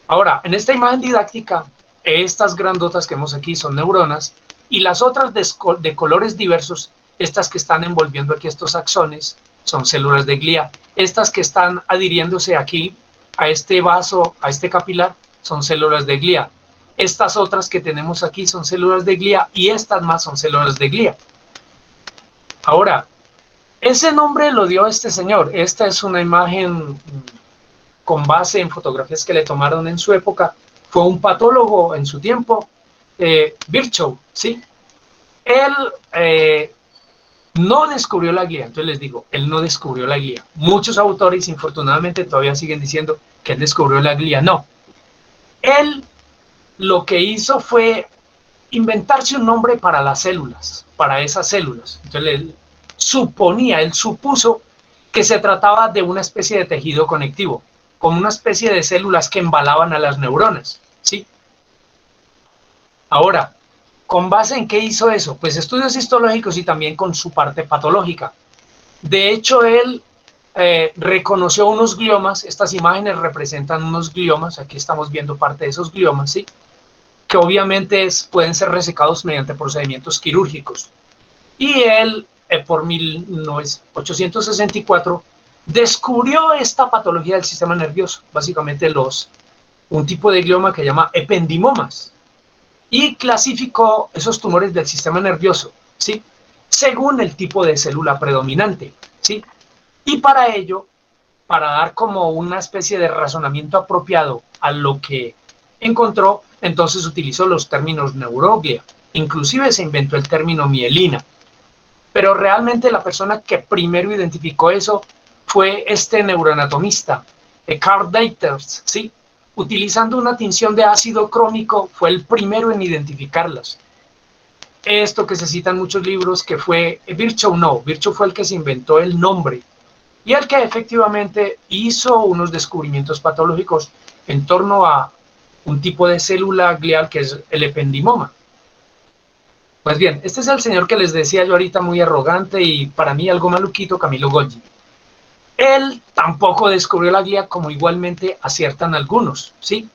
Ahora, en esta imagen didáctica, estas grandotas que vemos aquí son neuronas, y las otras de colores diversos, estas que están envolviendo aquí estos axones, son células de glía. Estas que están adhiriéndose aquí a este vaso, a este capilar, son células de glía. Estas otras que tenemos aquí son células de glía y estas más son células de glía. Ahora, ese nombre lo dio este señor. Esta es una imagen con base en fotografías que le tomaron en su época. Fue un patólogo en su tiempo, Virchow, ¿sí? Él no descubrió la glía, entonces les digo, él no descubrió la glía. Muchos autores, infortunadamente, todavía siguen diciendo que él descubrió la glía. No. Él lo que hizo fue inventarse un nombre para las células, para esas células. Entonces él supuso que se trataba de una especie de tejido conectivo, como una especie de células que embalaban a las neuronas, ¿sí? Ahora, ¿con base en qué hizo eso? Pues estudios histológicos y también con su parte patológica. De hecho, él reconoció unos gliomas. Estas imágenes representan unos gliomas. Aquí estamos viendo parte de esos gliomas, ¿sí? Que obviamente pueden ser resecados mediante procedimientos quirúrgicos. Y él, por 1864, descubrió esta patología del sistema nervioso, básicamente un tipo de glioma que llama ependimomas, y clasificó esos tumores del sistema nervioso, ¿sí? Según el tipo de célula predominante, ¿sí? Y para ello, para dar como una especie de razonamiento apropiado a lo que encontró, entonces utilizó los términos neuroglia, inclusive se inventó el término mielina, pero realmente la persona que primero identificó eso fue este neuroanatomista, Karl Deiters, ¿sí? Utilizando una tinción de ácido crómico, fue el primero en identificarlas. Esto que se cita en muchos libros, que fue Virchow, no, Virchow fue el que se inventó el nombre y el que efectivamente hizo unos descubrimientos patológicos en torno a un tipo de célula glial que es el ependimoma. Pues bien, este es el señor que les decía yo ahorita, muy arrogante y para mí algo maluquito, Camilo Golgi. Él tampoco descubrió la glía, como igualmente aciertan algunos, ¿sí?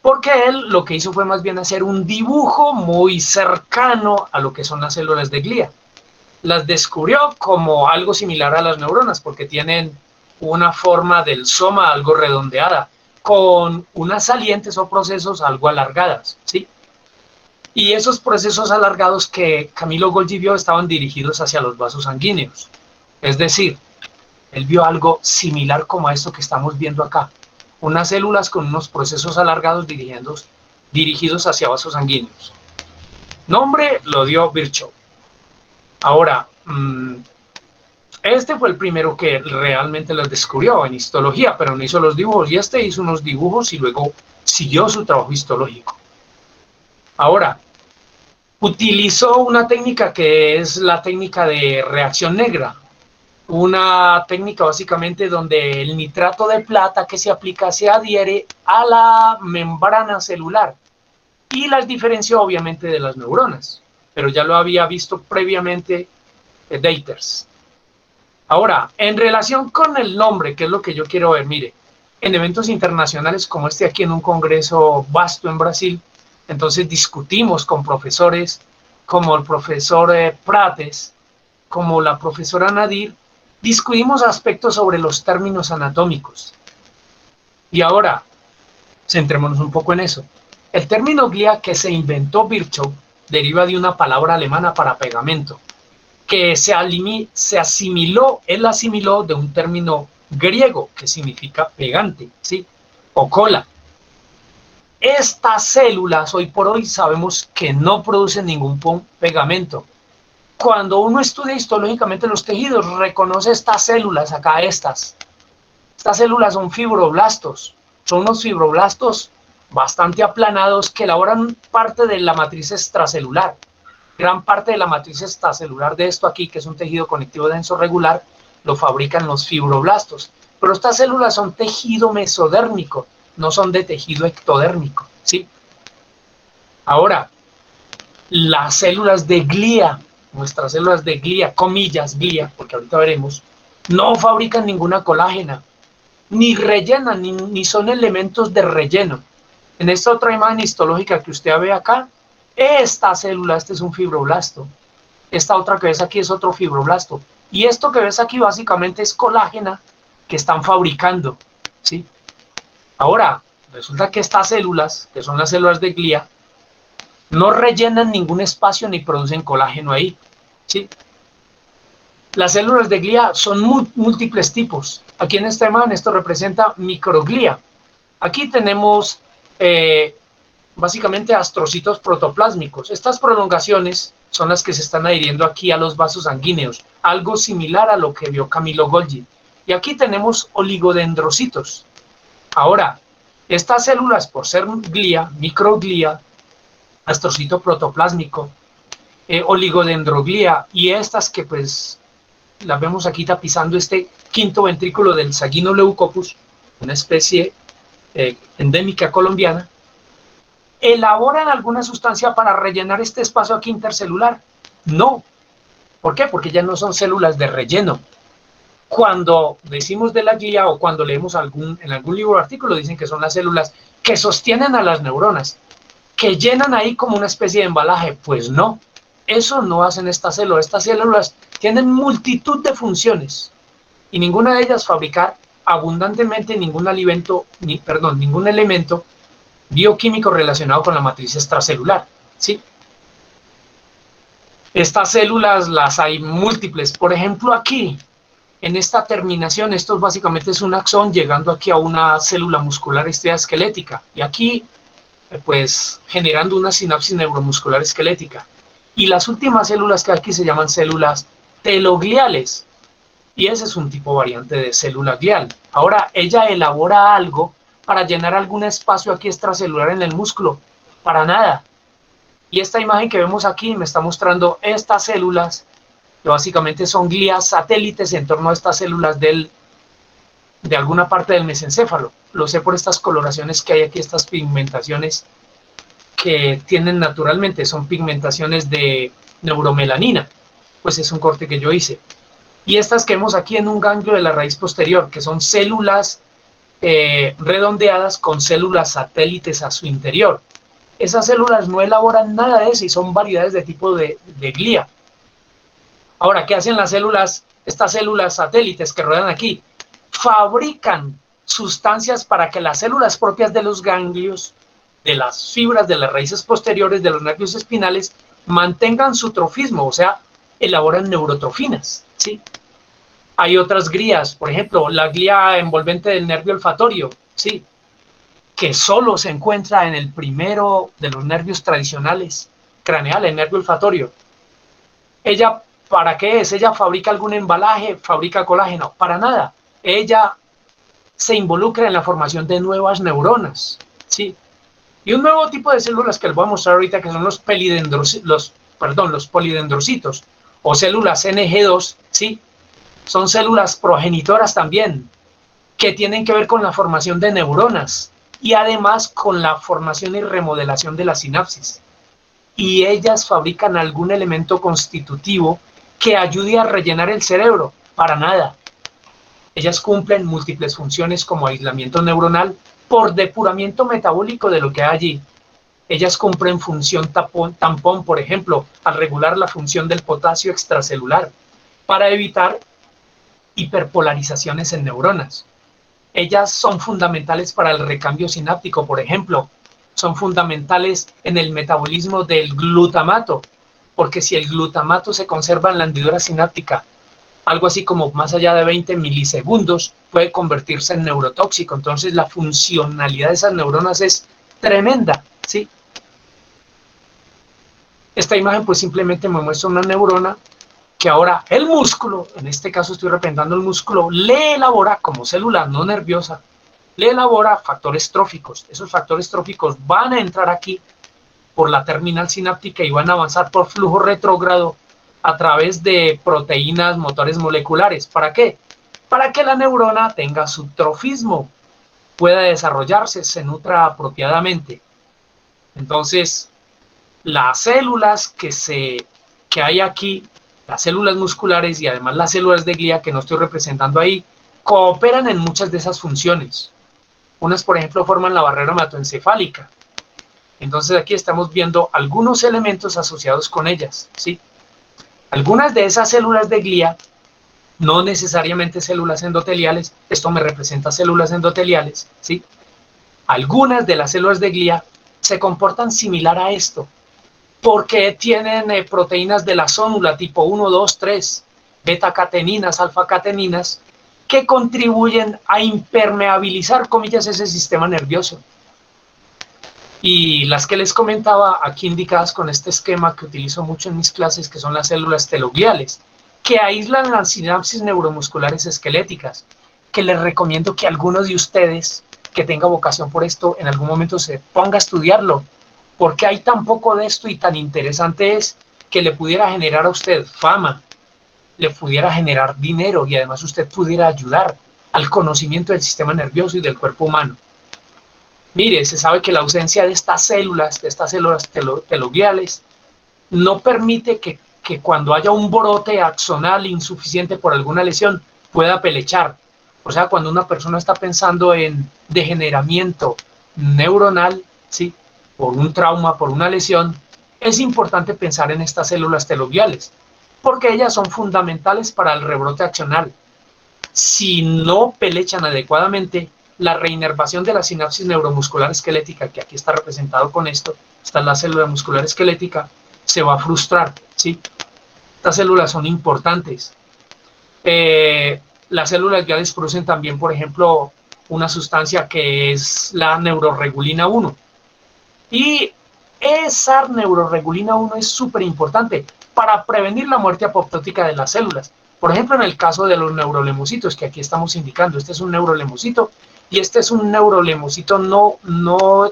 Porque él lo que hizo fue más bien hacer un dibujo muy cercano a lo que son las células de glía. las descubrió como algo similar a las neuronas, porque tienen una forma del soma algo redondeada, con unas salientes o procesos algo alargadas, ¿sí? Y esos procesos alargados que Camilo Golgi vio estaban dirigidos hacia los vasos sanguíneos. Es decir, él vio algo similar como a esto que estamos viendo acá. Unas células con unos procesos alargados dirigidos hacia vasos sanguíneos. Nombre lo dio Virchow. Ahora, este fue el primero que realmente los descubrió en histología, pero no hizo los dibujos, y este hizo unos dibujos y luego siguió su trabajo histológico. Ahora, utilizó una técnica que es la técnica de reacción negra, una técnica básicamente donde el nitrato de plata que se aplica se adhiere a la membrana celular y las diferenció obviamente de las neuronas, pero ya lo había visto previamente Deiters. Ahora, en relación con el nombre, que es lo que yo quiero ver, mire, en eventos internacionales como este aquí en un congreso vasto en Brasil, entonces discutimos con profesores como el profesor Prates, como la profesora Nadir, discutimos aspectos sobre los términos anatómicos. Y ahora, centrémonos un poco en eso. El término glia que se inventó Virchow deriva de una palabra alemana para pegamento, que se asimiló, él asimiló de un término griego que significa pegante, ¿sí? O cola. Estas células hoy por hoy sabemos que no producen ningún pegamento. Cuando uno estudia histológicamente los tejidos, reconoce estas células acá, estas células son fibroblastos, son unos fibroblastos bastante aplanados que elaboran parte de la matriz extracelular. Gran parte de la matriz extracelular de esto aquí, que es un tejido conectivo denso regular, lo fabrican los fibroblastos. Pero estas células son tejido mesodérmico, no son de tejido ectodérmico, ¿sí? Ahora, las células de glía, nuestras células de glía, comillas, glía, porque ahorita veremos, no fabrican ninguna colágena, ni rellenan, ni son elementos de relleno. En esta otra imagen histológica que usted ve acá, esta célula, este es un fibroblasto. Esta otra que ves aquí es otro fibroblasto. Y esto que ves aquí básicamente es colágena que están fabricando, ¿sí? Ahora, resulta que estas células, que son las células de glía, no rellenan ningún espacio ni producen colágeno ahí, ¿sí? Las células de glía son múltiples tipos. Aquí en esta imagen esto representa microglía. Aquí tenemos básicamente astrocitos protoplásmicos. Estas prolongaciones son las que se están adhiriendo aquí a los vasos sanguíneos, algo similar a lo que vio Camilo Golgi. Y aquí tenemos oligodendrocitos. Ahora, estas células, por ser glía, microglía, astrocito protoplásmico, oligodendroglía, y estas que pues las vemos aquí tapizando este quinto ventrículo del Saginoleucopus, una especie endémica colombiana, ¿elaboran alguna sustancia para rellenar este espacio aquí intercelular? No. ¿Por qué? Porque ya no son células de relleno. Cuando decimos de la glía o cuando leemos en algún libro o artículo, dicen que son las células que sostienen a las neuronas, que llenan ahí como una especie de embalaje. Pues no, eso no hacen estas células. Estas células tienen multitud de funciones y ninguna de ellas fabricar abundantemente ningún elemento bioquímico relacionado con la matriz extracelular, ¿sí? Estas células las hay múltiples. Por ejemplo, aquí, en esta terminación, esto básicamente es un axón llegando aquí a una célula muscular esquelética. Y aquí, pues, generando una sinapsis neuromuscular esquelética. Y las últimas células que aquí se llaman células telogliales. Y ese es un tipo variante de célula glial. Ahora, ella elabora algo para llenar algún espacio aquí extracelular en el músculo. Para nada. Y esta imagen que vemos aquí me está mostrando estas células, que básicamente son glías satélites en torno a estas células de alguna parte del mesencéfalo. Lo sé por estas coloraciones que hay aquí, estas pigmentaciones que tienen naturalmente, son pigmentaciones de neuromelanina. Pues es un corte que yo hice. Y estas que vemos aquí en un ganglio de la raíz posterior, que son células redondeadas con células satélites a su interior. Esas células no elaboran nada de eso y son variedades de tipo de glía. Ahora, ¿qué hacen las células? Estas células satélites que rodean aquí, fabrican sustancias para que las células propias de los ganglios, de las fibras de las raíces posteriores de los nervios espinales, mantengan su trofismo, o sea, elaboran neurotrofinas, ¿sí? Hay otras glías, por ejemplo, la glía envolvente del nervio olfatorio, ¿sí?, que solo se encuentra en el primero de los nervios tradicionales craneales, el nervio olfatorio. Ella, ¿para qué es? ¿Ella fabrica algún embalaje? ¿Fabrica colágeno? Para nada. Ella se involucra en la formación de nuevas neuronas, ¿sí? Y un nuevo tipo de células que les voy a mostrar ahorita, que son los polidendrocitos o células NG2, ¿sí? Son células progenitoras también, que tienen que ver con la formación de neuronas y además con la formación y remodelación de la sinapsis. Y ellas fabrican algún elemento constitutivo que ayude a rellenar el cerebro. Para nada. Ellas cumplen múltiples funciones como aislamiento neuronal por depuramiento metabólico de lo que hay allí. Ellas cumplen función tampón, por ejemplo, al regular la función del potasio extracelular para evitar hiperpolarizaciones en neuronas. Ellas son fundamentales para el recambio sináptico, por ejemplo, son fundamentales en el metabolismo del glutamato, porque si el glutamato se conserva en la hendidura sináptica, algo así como más allá de 20 milisegundos, puede convertirse en neurotóxico. Entonces la funcionalidad de esas neuronas es tremenda, ¿sí? Esta imagen pues simplemente me muestra una neurona que ahora el músculo, en este caso estoy representando el músculo, le elabora como célula no nerviosa, le elabora factores tróficos. Esos factores tróficos van a entrar aquí por la terminal sináptica y van a avanzar por flujo retrógrado a través de proteínas motores moleculares. ¿Para qué? Para que la neurona tenga su trofismo, pueda desarrollarse, se nutra apropiadamente. Entonces, las células que hay aquí, las células musculares y además las células de glía que no estoy representando ahí, cooperan en muchas de esas funciones. Unas, por ejemplo, forman la barrera hematoencefálica. Entonces aquí estamos viendo algunos elementos asociados con ellas, ¿sí? Algunas de esas células de glía, no necesariamente células endoteliales, esto me representa células endoteliales, ¿sí? Algunas de las células de glía se comportan similar a esto, porque tienen proteínas de la zónula tipo 1, 2, 3, beta-cateninas, alfa-cateninas, que contribuyen a impermeabilizar, comillas, ese sistema nervioso. Y las que les comentaba aquí indicadas con este esquema que utilizo mucho en mis clases, que son las células telogliales, que aíslan las sinapsis neuromusculares esqueléticas, que les recomiendo que alguno de ustedes que tenga vocación por esto en algún momento se ponga a estudiarlo, porque hay tan poco de esto y tan interesante es que le pudiera generar a usted fama, le pudiera generar dinero y además usted pudiera ayudar al conocimiento del sistema nervioso y del cuerpo humano. Mire, se sabe que la ausencia de estas células telogliales, no permite que cuando haya un brote axonal insuficiente por alguna lesión, pueda pelechar. O sea, cuando una persona está pensando en degeneramiento neuronal, ¿sí?, por un trauma, por una lesión, es importante pensar en estas células telogliales, porque ellas son fundamentales para el rebrote axonal. Si no pelechan adecuadamente, la reinervación de la sinapsis neuromuscular esquelética, que aquí está representado con esto, está la célula muscular esquelética, se va a frustrar, ¿sí? Estas células son importantes. Las células gliales producen también, por ejemplo, una sustancia que es la neuroregulina 1. Y esa neuroregulina 1 es súper importante para prevenir la muerte apoptótica de las células. Por ejemplo, en el caso de los neurolemocitos, que aquí estamos indicando, este es un neurolemocito y este es un neurolemocito no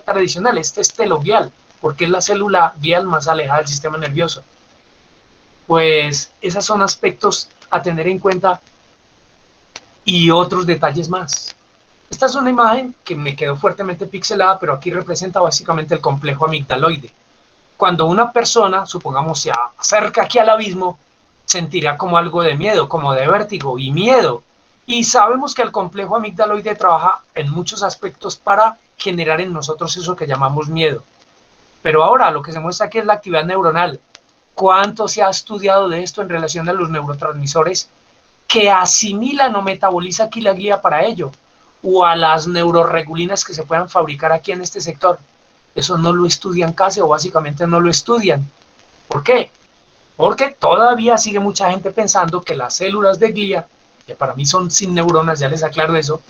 tradicional, este es teloglial, porque es la célula glial más alejada del sistema nervioso. Pues esos son aspectos a tener en cuenta y otros detalles más. Esta es una imagen que me quedó fuertemente pixelada, pero aquí representa básicamente el complejo amigdaloide. Cuando una persona, supongamos, se acerca aquí al abismo, sentirá como algo de miedo, como de vértigo y miedo. Y sabemos que el complejo amigdaloide trabaja en muchos aspectos para generar en nosotros eso que llamamos miedo. Pero ahora lo que se muestra aquí es la actividad neuronal. ¿Cuánto se ha estudiado de esto en relación a los neurotransmisores que asimilan o metaboliza aquí la glía para ello? O a las neuroregulinas que se puedan fabricar aquí en este sector. Eso no lo estudian casi, o básicamente no lo estudian. ¿Por qué? Porque todavía sigue mucha gente pensando que las células de glía, que para mí son sin neuronas, ya les aclaro eso,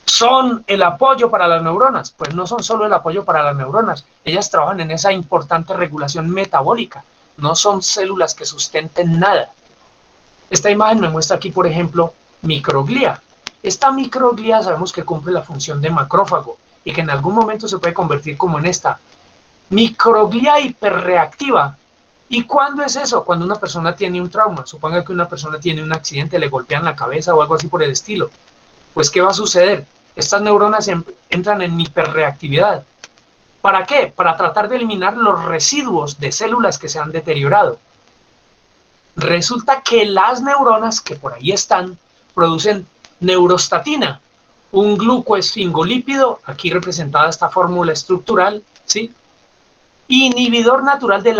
son el apoyo para las neuronas. Pues no son solo el apoyo para las neuronas, ellas trabajan en esa importante regulación metabólica, no son células que sustenten nada. Esta imagen me muestra aquí, por ejemplo, microglía. Esta microglía sabemos que cumple la función de macrófago y que en algún momento se puede convertir como en esta microglía hiperreactiva. ¿Y cuándo es eso? Cuando una persona tiene un trauma. Suponga que una persona tiene un accidente, le golpean la cabeza o algo así por el estilo. Pues, ¿qué va a suceder? Estas neuronas entran en hiperreactividad. ¿Para qué? Para tratar de eliminar los residuos de células que se han deteriorado. Resulta que las neuronas que por ahí están producen neurostatina, un glucoesfingolípido, aquí representada esta fórmula estructural, ¿sí? Inhibidor natural de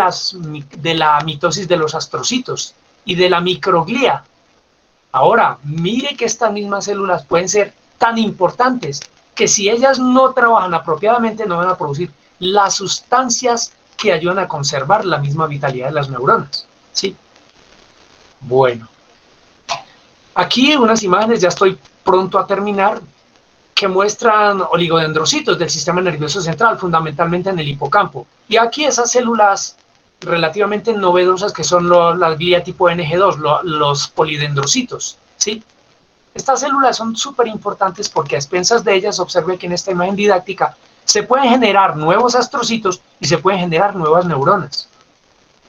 la mitosis de los astrocitos y de la microglía. Ahora, mire que estas mismas células pueden ser tan importantes que si ellas no trabajan apropiadamente no van a producir las sustancias que ayudan a conservar la misma vitalidad de las neuronas, ¿sí? Bueno, aquí unas imágenes, ya estoy pronto a terminar, que muestran oligodendrocitos del sistema nervioso central, fundamentalmente en el hipocampo. Y aquí esas células relativamente novedosas que son las glía tipo NG2, los polidendrocitos, ¿sí? Estas células son súper importantes porque a expensas de ellas, observe que en esta imagen didáctica se pueden generar nuevos astrocitos y se pueden generar nuevas neuronas.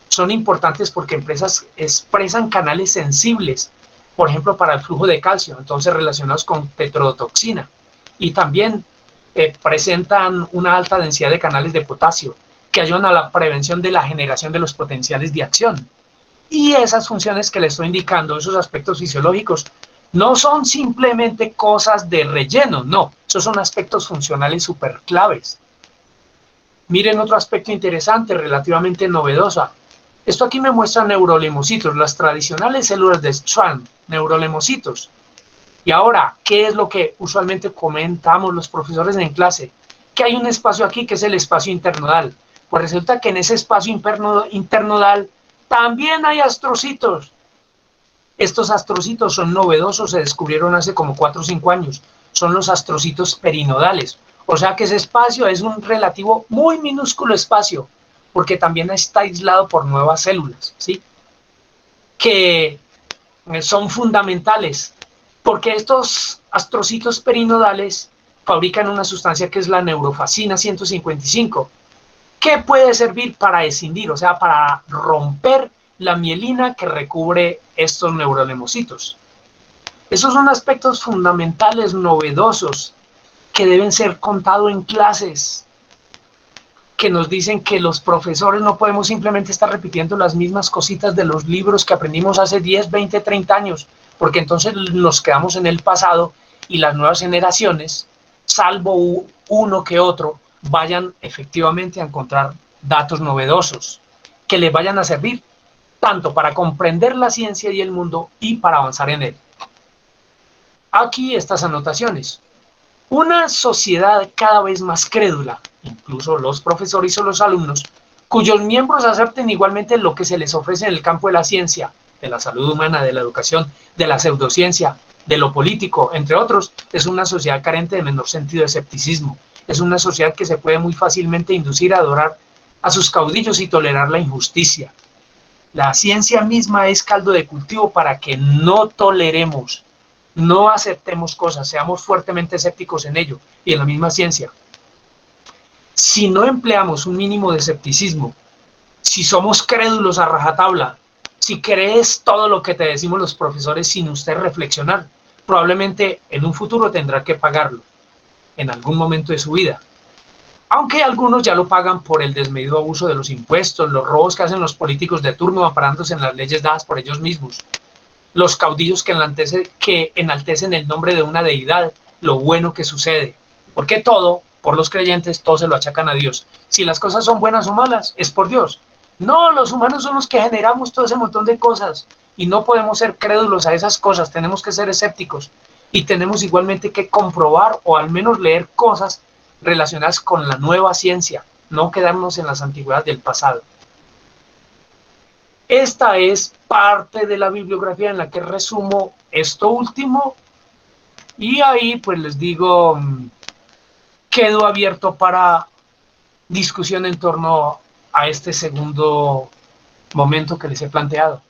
Son importantes porque expresan canales sensibles, por ejemplo, para el flujo de calcio, entonces relacionados con tetrodotoxina. Y también presentan una alta densidad de canales de potasio, que ayudan a la prevención de la generación de los potenciales de acción. Y esas funciones que les estoy indicando, esos aspectos fisiológicos, no son simplemente cosas de relleno, no, esos son aspectos funcionales súper claves. Miren otro aspecto interesante, relativamente novedoso. Esto aquí me muestra neurolemocitos, las tradicionales células de Schwann, neurolemocitos. Y ahora, ¿qué es lo que usualmente comentamos los profesores en clase? Que hay un espacio aquí que es el espacio internodal. Pues resulta que en ese espacio internodal también hay astrocitos. Estos astrocitos son novedosos, se descubrieron hace como 4 o 5 años. Son los astrocitos perinodales. O sea que ese espacio es un relativo muy minúsculo espacio, porque también está aislado por nuevas células, ¿sí? Que son fundamentales, porque estos astrocitos perinodales fabrican una sustancia que es la neurofacina 155, que puede servir para escindir, o sea, para romper la mielina que recubre estos neurolemocitos. Esos son aspectos fundamentales, novedosos, que deben ser contados en clases, que nos dicen que los profesores no podemos simplemente estar repitiendo las mismas cositas de los libros que aprendimos hace 10, 20, 30 años, porque entonces nos quedamos en el pasado y las nuevas generaciones, salvo uno que otro, vayan efectivamente a encontrar datos novedosos que les vayan a servir tanto para comprender la ciencia y el mundo y para avanzar en él. Aquí estas anotaciones. Una sociedad cada vez más crédula, incluso los profesores o los alumnos, cuyos miembros acepten igualmente lo que se les ofrece en el campo de la ciencia, de la salud humana, de la educación, de la pseudociencia, de lo político, entre otros, es una sociedad carente de menor sentido de escepticismo. Es una sociedad que se puede muy fácilmente inducir a adorar a sus caudillos y tolerar la injusticia. La ciencia misma es caldo de cultivo para que no toleremos, no aceptemos cosas, seamos fuertemente escépticos en ello y en la misma ciencia. Si no empleamos un mínimo de escepticismo, si somos crédulos a rajatabla, si crees todo lo que te decimos los profesores sin usted reflexionar, probablemente en un futuro tendrá que pagarlo, en algún momento de su vida. Aunque algunos ya lo pagan por el desmedido abuso de los impuestos, los robos que hacen los políticos de turno amparándose en las leyes dadas por ellos mismos, los caudillos que enaltecen el nombre de una deidad, lo bueno que sucede. Porque todo, por los creyentes, todo se lo achacan a Dios. Si las cosas son buenas o malas, es por Dios. No, los humanos son los que generamos todo ese montón de cosas y no podemos ser crédulos a esas cosas, tenemos que ser escépticos y tenemos igualmente que comprobar o al menos leer cosas relacionadas con la nueva ciencia, no quedarnos en las antigüedades del pasado. Esta es parte de la bibliografía en la que resumo esto último y ahí pues les digo, quedo abierto para discusión en torno a este segundo momento que les he planteado.